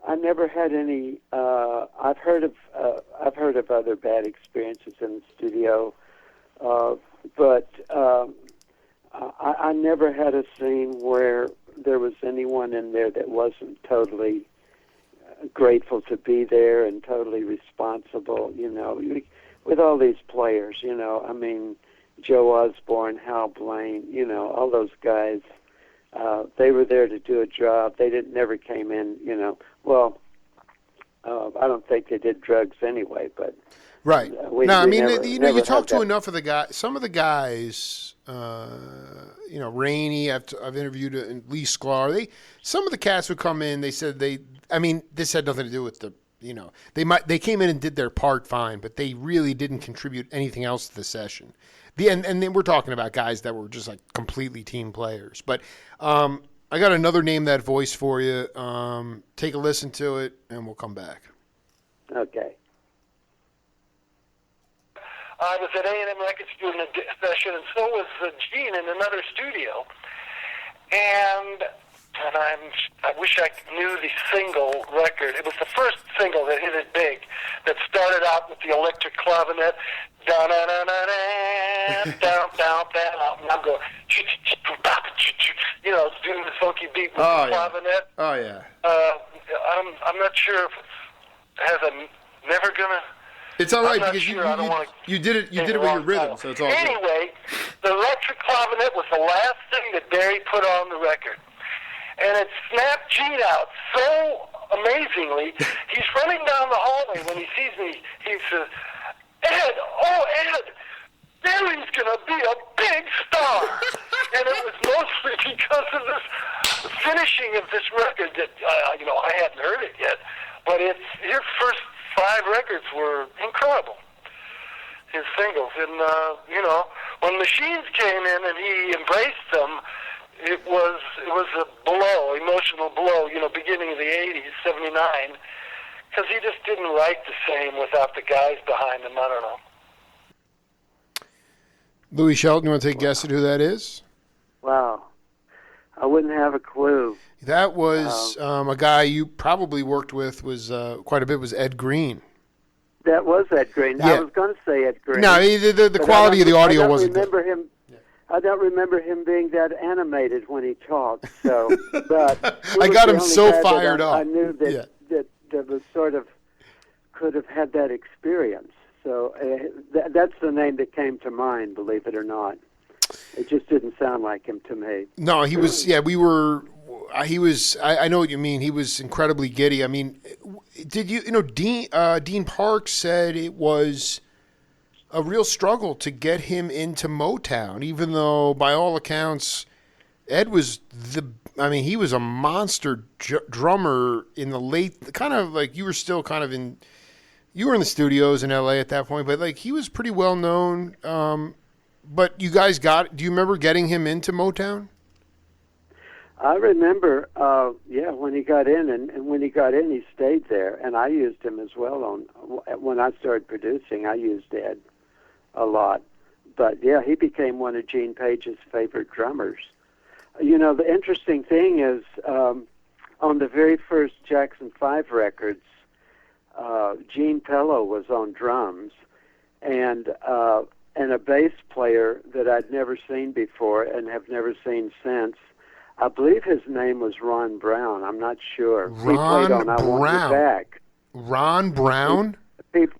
I never had any. I've heard of other bad experiences in the studio. But I never had a scene where there was anyone in there that wasn't totally grateful to be there and totally responsible, with all these players, I mean, Joe Osborne, Hal Blaine, all those guys, they were there to do a job. They never came in, I don't think they did drugs anyway, but... Right. You talk to enough of the guys. Some of the guys, Rainey. I've interviewed Lee Sklar. Some of the cats would come in. They said this had nothing to do with they came in and did their part fine, but they really didn't contribute anything else to the session. And then we're talking about guys that were just like completely team players. But I got another Name That Voice for you. Take a listen to it, and we'll come back. Okay. I was at A&M Records doing a session, and so was Gene in another studio. And I wish I knew the single record. It was the first single that hit it big, that started out with the electric clavinet, down, down, down, down, down, and I'm going, doing the funky beat with the clavinet. Oh yeah. I'm not sure if it has a Never Gonna. It's all right because you did it with your rhythm, so it's all good. Anyway, the electric clavinet was the last thing that Barry put on the record. And it snapped Gene out so amazingly. He's running down the hallway. When he sees me, he says, Ed, Barry's going to be a big star. And it was mostly because of this finishing of this record that, I hadn't heard it yet. But his first 5 records were incredible, his singles. And, when Machines came in and he embraced them, it was a emotional blow, beginning of the 80s, 79, because he just didn't write the same without the guys behind him. I don't know. Louie Shelton, you want to take a guess at who that is? Wow. I wouldn't have a clue. That was a guy you probably worked with quite a bit, was Ed Green. That was Ed Green. Yeah. I was going to say Ed Green. No, the quality of the audio wasn't good. I don't remember him being that animated when he talked. So, but I got him so fired up. I knew that was sort of could have had that experience. So that's the name that came to mind, believe it or not. It just didn't sound like him to me. No, he was. Yeah, we were. He was. I know what you mean. He was incredibly giddy. I mean, did you? Dean Parks said it was a real struggle to get him into Motown, even though by all accounts, Ed was he was a monster drummer in the late. Kind of like you were still kind of in. You were in the studios in L.A. at that point, but like he was pretty well known. But you guys do you remember getting him into Motown? I remember, when he got in, and when he got in, he stayed there, and I used him as well. When I started producing, I used Ed a lot. But yeah, he became one of Gene Page's favorite drummers. You know, the interesting thing is, on the very first Jackson 5 records, Gene Pello was on drums, and a bass player that I'd never seen before and have never seen since. I believe his name was Ron Brown. I'm not sure. Ron he played on I Want You Brown. Back. Ron Brown?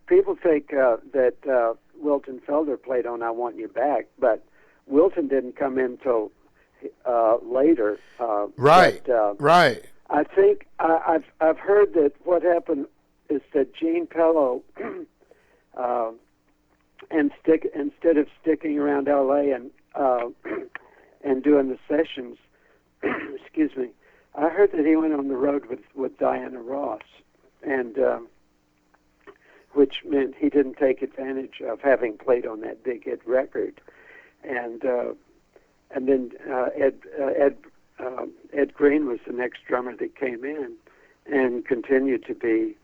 People think that Wilton Felder played on I Want You Back, but Wilton didn't come in till later. Right, right. I think I've heard that what happened is that Gene Pello, instead of sticking around L.A. and doing the sessions, excuse me, I heard that he went on the road with Diana Ross, and which meant he didn't take advantage of having played on that big hit record, and then Ed Green was the next drummer that came in, and continued to be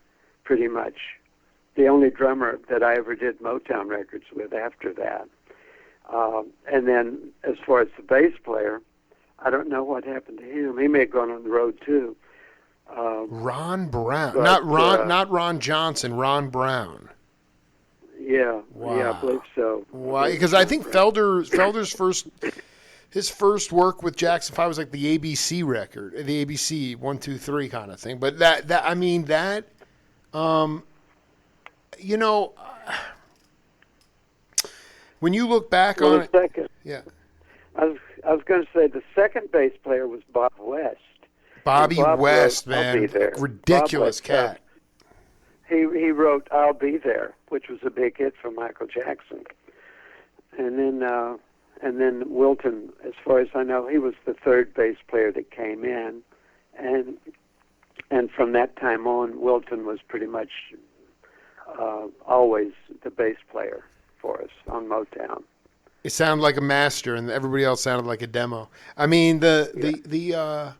pretty much the only drummer that I ever did Motown records with after that. And then as far as the bass player, I don't know what happened to him. He may have gone on the road too. Ron Brown, but, not Ron Johnson, Ron Brown. Yeah, Wow. yeah, I believe so. Why? Because I think Felder's first work with Jackson 5 was like the ABC record, the ABC 1, 2, 3 kind of thing. But you know, when you look back on it, second, yeah. I was going to say the second bass player was Bob West. Bobby Bob West, wrote, "I'll Be man, There." ridiculous Bob West, cat. He wrote "I'll Be There," which was a big hit for Michael Jackson, and then Wilton, as far as I know, he was the third bass player that came in, and from that time on, Wilton was pretty much always the bass player for us on Motown. It sounded like a master, and everybody else sounded like a demo. I mean, the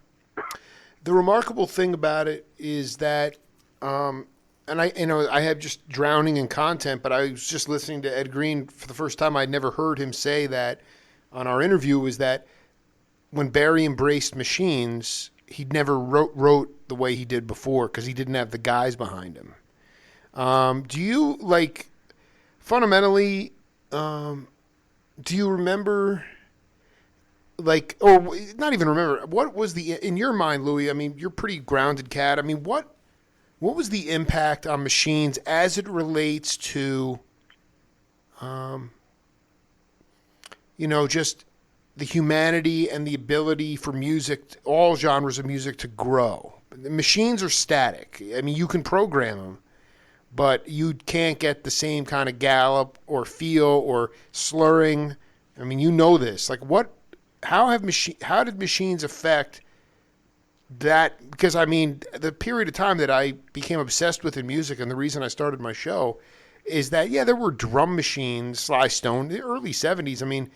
remarkable thing about it is that, and I have just drowning in content, but I was just listening to Ed Green for the first time. I'd never heard him say that on our interview. Was that when Barry embraced Machines, he never wrote the way he did before because he didn't have the guys behind him. Do you fundamentally? Do you remember, or not even remember, what was in your mind, Louie? I mean, you're a pretty grounded cat. I mean, what was the impact on Machines as it relates to, just the humanity and the ability for music, all genres of music, to grow? The Machines are static. I mean, you can program them, but you can't get the same kind of gallop or feel or slurring. I mean, you know this. How did Machines affect that? Because I mean, the period of time that I became obsessed with in music, and the reason I started my show, is that there were drum machines, Sly Stone, the early '70s. I mean,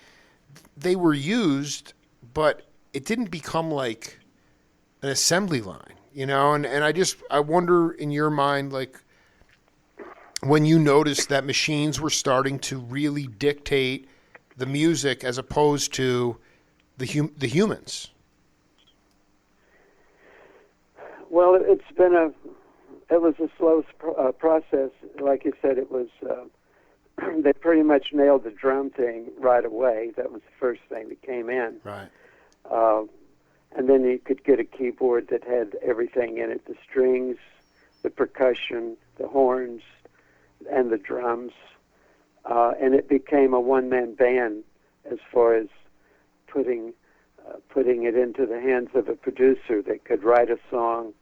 they were used, but it didn't become like an assembly line, And I wonder in your mind, when you noticed that Machines were starting to really dictate the music as opposed to the humans. Well, it was a slow process. Like you said, it was they pretty much nailed the drum thing right away. That was the first thing that came in. Right. And then you could get a keyboard that had everything in it: the strings, the percussion, the horns, and the drums, and it became a one-man band as far as putting it into the hands of a producer that could write a song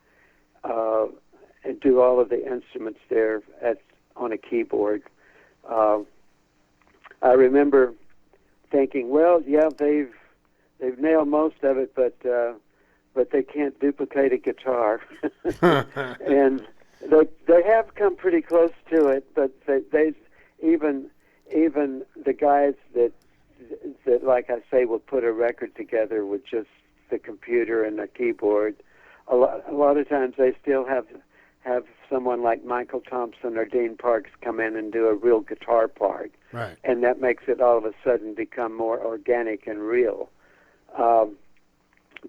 and do all of the instruments there on a keyboard. I remember thinking, well, yeah, they've nailed most of it, but they can't duplicate a guitar, and they have come pretty close to it, but they even the guys that like I say will put a record together with just the computer and the keyboard. A lot of times they still have have someone like Michael Thompson or Dean Parks come in and do a real guitar part. Right. And that makes it all of a sudden become more organic and real.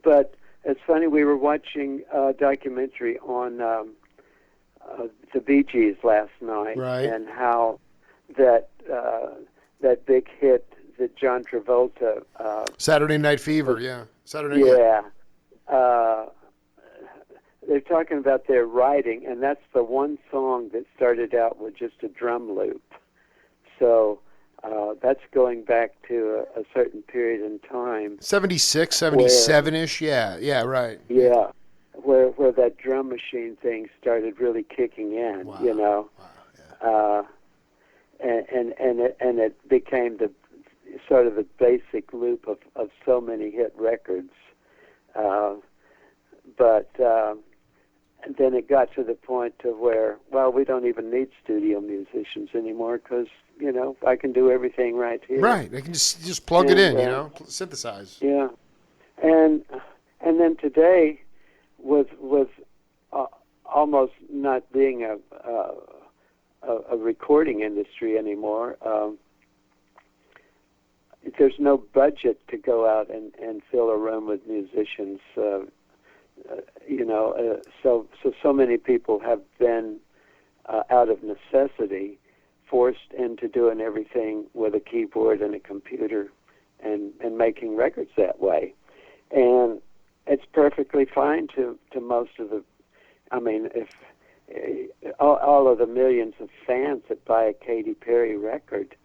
But it's funny, we were watching a documentary on the Bee Gees last night, Right. and how that big hit that John Travolta Saturday Night Fever, yeah. Saturday. yeah. They're talking about their writing, and that's the one song that started out with just a drum loop. So that's going back to a certain period in time. 76, 77-ish, yeah, right. Yeah, where that drum machine thing started really kicking in, Wow. you know. Wow, yeah. And it became the sort of the basic loop of so many hit records. But then it got to the point of where, well, we don't even need studio musicians anymore because, you know, I can do everything right here. Right, I can just plug it in, you know, synthesize. Yeah, and then today, with almost not being a recording industry anymore, there's no budget to go out and fill a room with musicians. You know, so many people have been out of necessity forced into doing everything with a keyboard and a computer and making records that way. And it's perfectly fine to most of the, I mean, if all of the millions of fans that buy a Katy Perry record,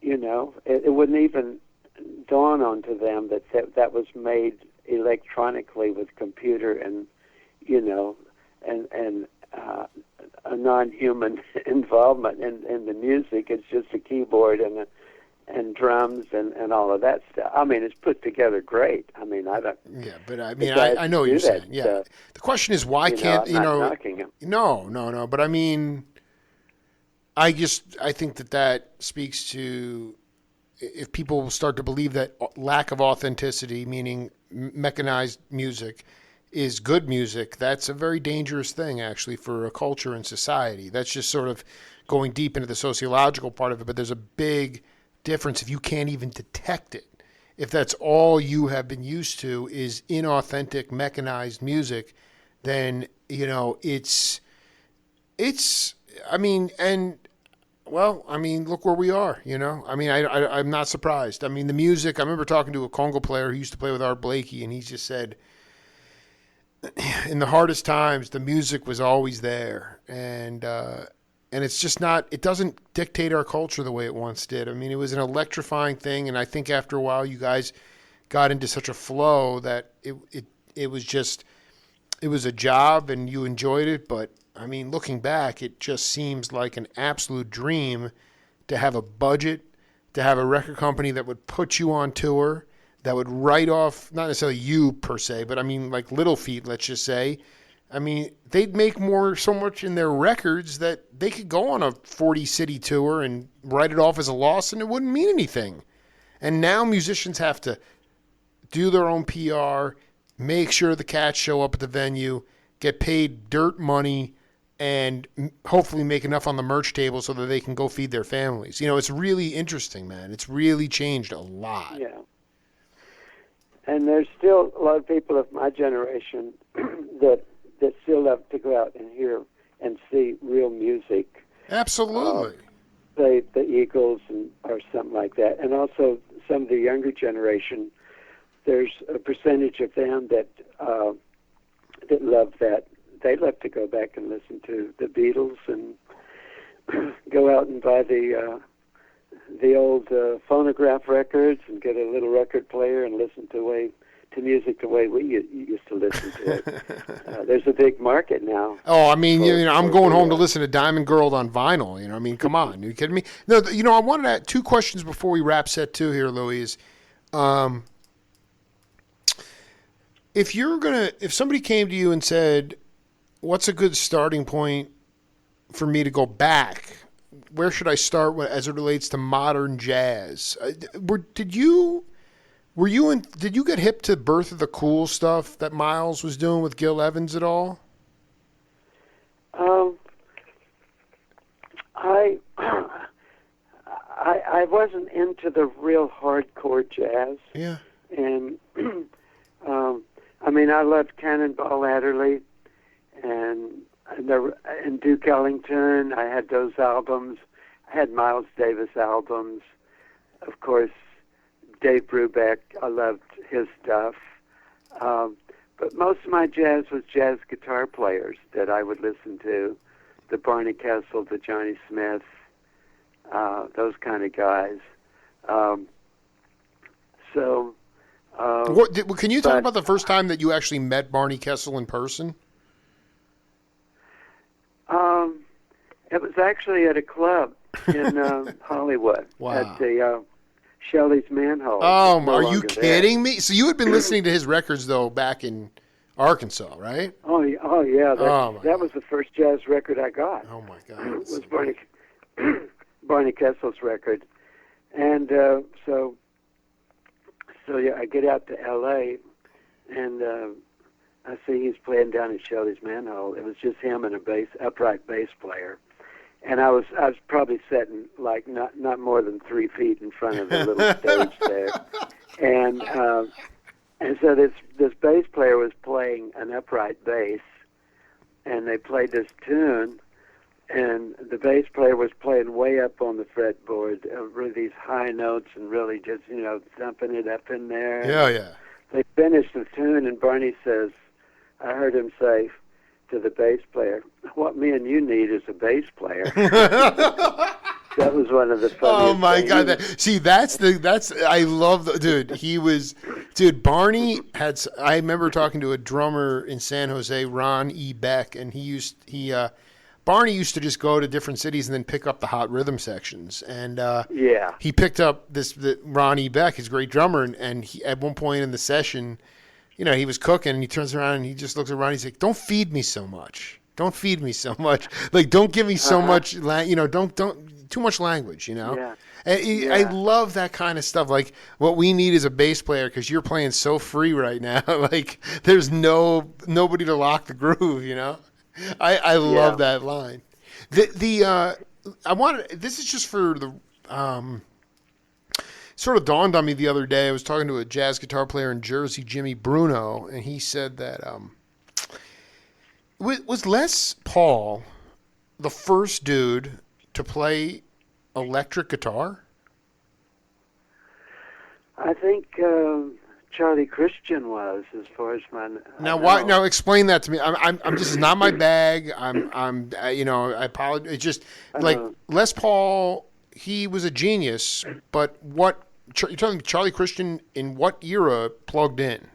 you know, it wouldn't even dawn onto them that was made electronically with computer and, you know, and a non-human involvement in the music. It's just a keyboard and drums and all of that stuff. I mean, it's put together great. I mean, I don't. Yeah, but I mean, I know what you're saying. Yeah, stuff. the question is why can't I'm not knocking him. No. But I mean, I think that speaks to if people start to believe that lack of authenticity, meaning mechanized music, is good music, that's a very dangerous thing, actually, for a culture and society. That's just sort of going deep into the sociological part of it, but there's a big difference if you can't even detect it. If that's all you have been used to is inauthentic, mechanized music, then, you know, look where we are, you know? I mean, I'm not surprised. I mean, the music, I remember talking to a Congo player who used to play with Art Blakey, and he just said, in the hardest times, the music was always there. And it's just not, it doesn't dictate our culture the way it once did. I mean, it was an electrifying thing, and I think after a while you guys got into such a flow that it was a job and you enjoyed it, but I mean, looking back, it just seems like an absolute dream to have a budget, to have a record company that would put you on tour, that would write off, not necessarily you per se, but I mean like Little Feat, let's just say. I mean, they'd make so much in their records that they could go on a 40-city tour and write it off as a loss and it wouldn't mean anything. And now musicians have to do their own PR, make sure the cats show up at the venue, get paid dirt money, and hopefully make enough on the merch table so that they can go feed their families. You know, it's really interesting, man. It's really changed a lot. Yeah. And there's still a lot of people of my generation that still love to go out and hear and see real music. Absolutely. The Eagles or something like that. And also some of the younger generation, there's a percentage of them that love that. They love to go back and listen to the Beatles and go out and buy the old phonograph records and get a little record player and listen to music the way we used to listen to it. There's a big market now. Oh, I mean, I'm going home to listen to Diamond Girl on vinyl. You know, I mean, come on, are you kidding me? No, you know, I wanted to add 2 questions before we wrap set 2 here, Louie. If somebody came to you and said, what's a good starting point for me to go back? Where should I start as it relates to modern jazz? Did you get hip to Birth of the Cool stuff that Miles was doing with Gil Evans at all? I I wasn't into the real hardcore jazz. Yeah. And I mean, I loved Cannonball Adderley and Duke Ellington. I had those albums. I had Miles Davis albums. Of course, Dave Brubeck. I loved his stuff. But most of my jazz was jazz guitar players that I would listen to. The Barney Kessel, the Johnny Smith, those kind of guys. Can you talk about the first time that you actually met Barney Kessel in person? It was actually at a club in Hollywood. Wow. At the Shelley's Manhole. Oh, No are you longer kidding me? So you had been listening to his records, though, back in Arkansas, right? Oh yeah. That was the first jazz record I got. Oh, my God. It was Barney Kessel's record. And so yeah, I get out to L.A., and I see he's playing down at Shelley's Manhole. It was just him and a upright bass player. And I was probably sitting like not more than 3 feet in front of the little stage there. And so this bass player was playing an upright bass, and they played this tune, and the bass player was playing way up on the fretboard, really these high notes and really just, thumping it up in there. Yeah. They finished the tune, and Barney says, I heard him say to the bass player, "What me and you need is a bass player." That was one of the funniest Oh my things. God! I love dude. Barney had. I remember talking to a drummer in San Jose, Ron E. Beck, and Barney used to just go to different cities and then pick up the hot rhythm sections. And he picked up Ron E. Beck, his great drummer, and he, at one point in the session, he was cooking, and he turns around and he just looks at Ron. He's like, "Don't feed me so much. Don't feed me so much. Like, don't give me so much. Don't too much language. Yeah. And I love that kind of stuff. Like, what we need is a bass player because you're playing so free right now. Like, there's nobody to lock the groove. I love that line. This is just for the sort of dawned on me the other day. I was talking to a jazz guitar player in Jersey, Jimmy Bruno, and he said that was Les Paul the first dude to play electric guitar? I think Charlie Christian was, as far as my Now explain that to me. I'm this is not my bag. I apologize. It's just like Les Paul. He was a genius, but you're talking Charlie Christian in what era plugged in?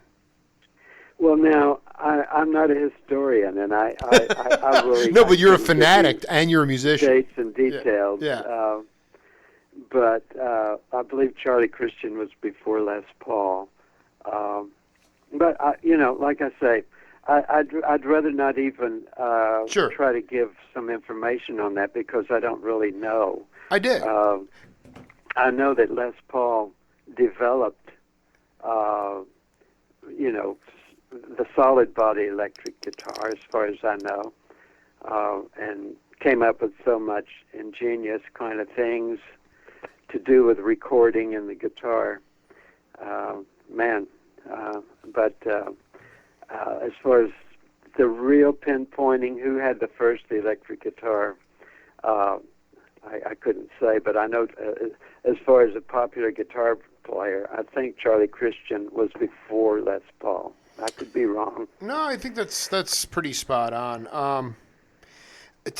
Well, now I'm not a historian, and I really no, but you're a fanatic and you're a musician. Dates and details. Yeah. But I believe Charlie Christian was before Les Paul. But like I say, I'd rather not even try to give some information on that because I don't really know. I did. I know that Les Paul developed, the solid body electric guitar, as far as I know, and came up with so much ingenious kind of things to do with recording and the guitar. But as far as the real pinpointing who had the first electric guitar, I couldn't say, but I know as far as a popular guitar player, I think Charlie Christian was before Les Paul. I could be wrong. No, I think that's pretty spot on.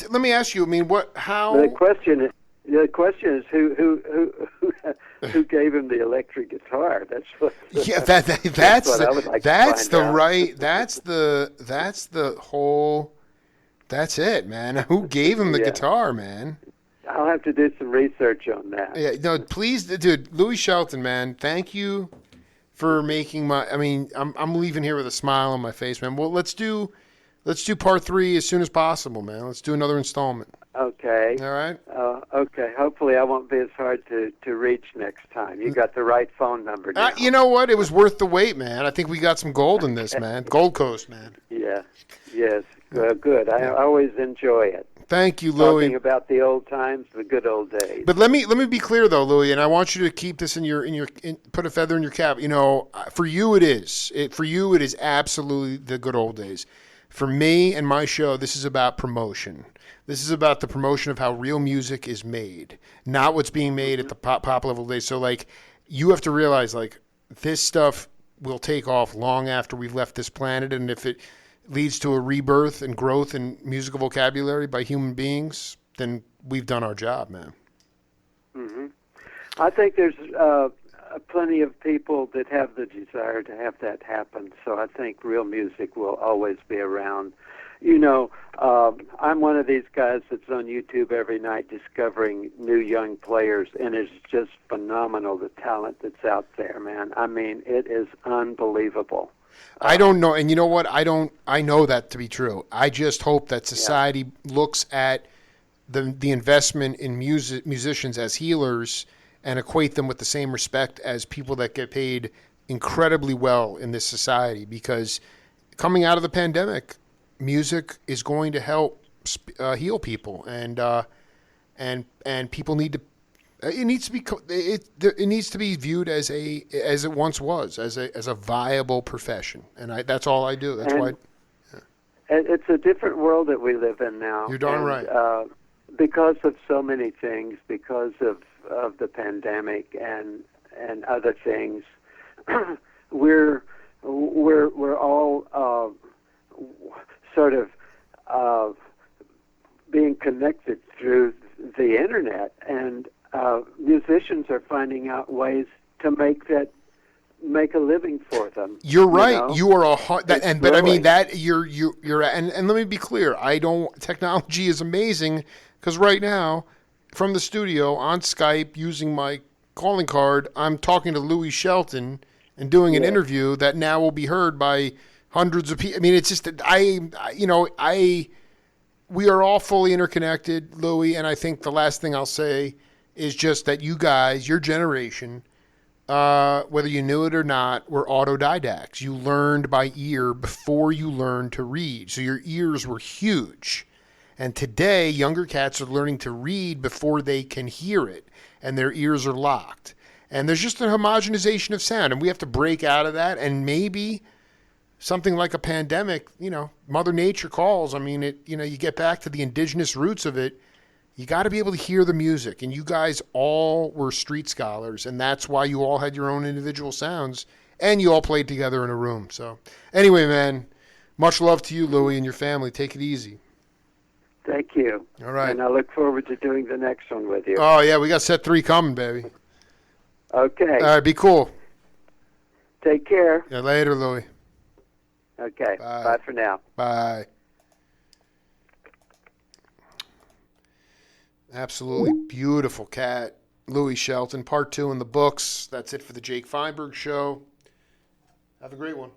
Let me ask you. I mean, how? The question is who gave him the electric guitar? That's what. Yeah, that's what I would like that's to the find out. right. That's the whole. That's it, man. Who gave him the guitar, man? I'll have to do some research on that. Yeah, no, please, dude. Louie Shelton, man. Thank you for making my. I mean, I'm leaving here with a smile on my face, man. Well, let's do part 3 as soon as possible, man. Let's do another installment. Okay. All right. Okay. Hopefully, I won't be as hard to reach next time. You got the right phone number now. You know what? It was worth the wait, man. I think we got some gold in this, man. Gold Coast, man. Yeah. Yeah. Yes. Good. I always enjoy it. Thank you, Louie. Talking about the old times, the good old days. But let me be clear though, Louie, and I want you to keep this put a feather in your cap. You know, for you it is. For you it is absolutely the good old days. For me and my show, this is about promotion. This is about the promotion of how real music is made, not what's being made at the pop level days. So like, you have to realize like this stuff will take off long after we've left this planet, and if it leads to a rebirth and growth in musical vocabulary by human beings, then we've done our job, man. Hmm. I think there's plenty of people that have the desire to have that happen, so I think real music will always be around. You know, I'm one of these guys that's on YouTube every night discovering new young players, and it's just phenomenal, the talent that's out there, man. I mean, it is unbelievable. I don't know, and you know what? I know that to be true. I just hope that society looks at the investment in musicians as healers and equate them with the same respect as people that get paid incredibly well in this society. Because coming out of the pandemic, music is going to help heal people, and people need to. It needs to be viewed as it once was, as a viable profession, and that's all I do. That's why. It's a different world that we live in now. You're darn right. Because of so many things, because of the pandemic and other things, we're all sort of being connected through the internet, and musicians are finding out ways to make a living for them. You're right. You know? You are but I mean that you're and let me be clear. Technology is amazing, because right now, from the studio on Skype using my calling card, I'm talking to Louie Shelton and doing an interview that now will be heard by hundreds of people. I mean, it's just that we are all fully interconnected, Louie, and I think the last thing I'll say is just that you guys, your generation, whether you knew it or not, were autodidacts. You learned by ear before you learned to read. So your ears were huge. And today, younger cats are learning to read before they can hear it, and their ears are locked. And there's just a homogenization of sound, and we have to break out of that. And maybe something like a pandemic, Mother Nature calls. I mean, you get back to the indigenous roots of it. You got to be able to hear the music, and you guys all were street scholars, and that's why you all had your own individual sounds, and you all played together in a room. So anyway, man, much love to you, Louie, and your family. Take it easy. Thank you. All right. And I look forward to doing the next one with you. Oh, yeah, we got set 3 coming, baby. Okay. All right, be cool. Take care. Yeah, later, Louie. Okay. Bye. Bye for now. Bye. Absolutely beautiful cat. Louie Shelton, part 2 in the books. That's it for the Jake Feinberg Show. Have a great one.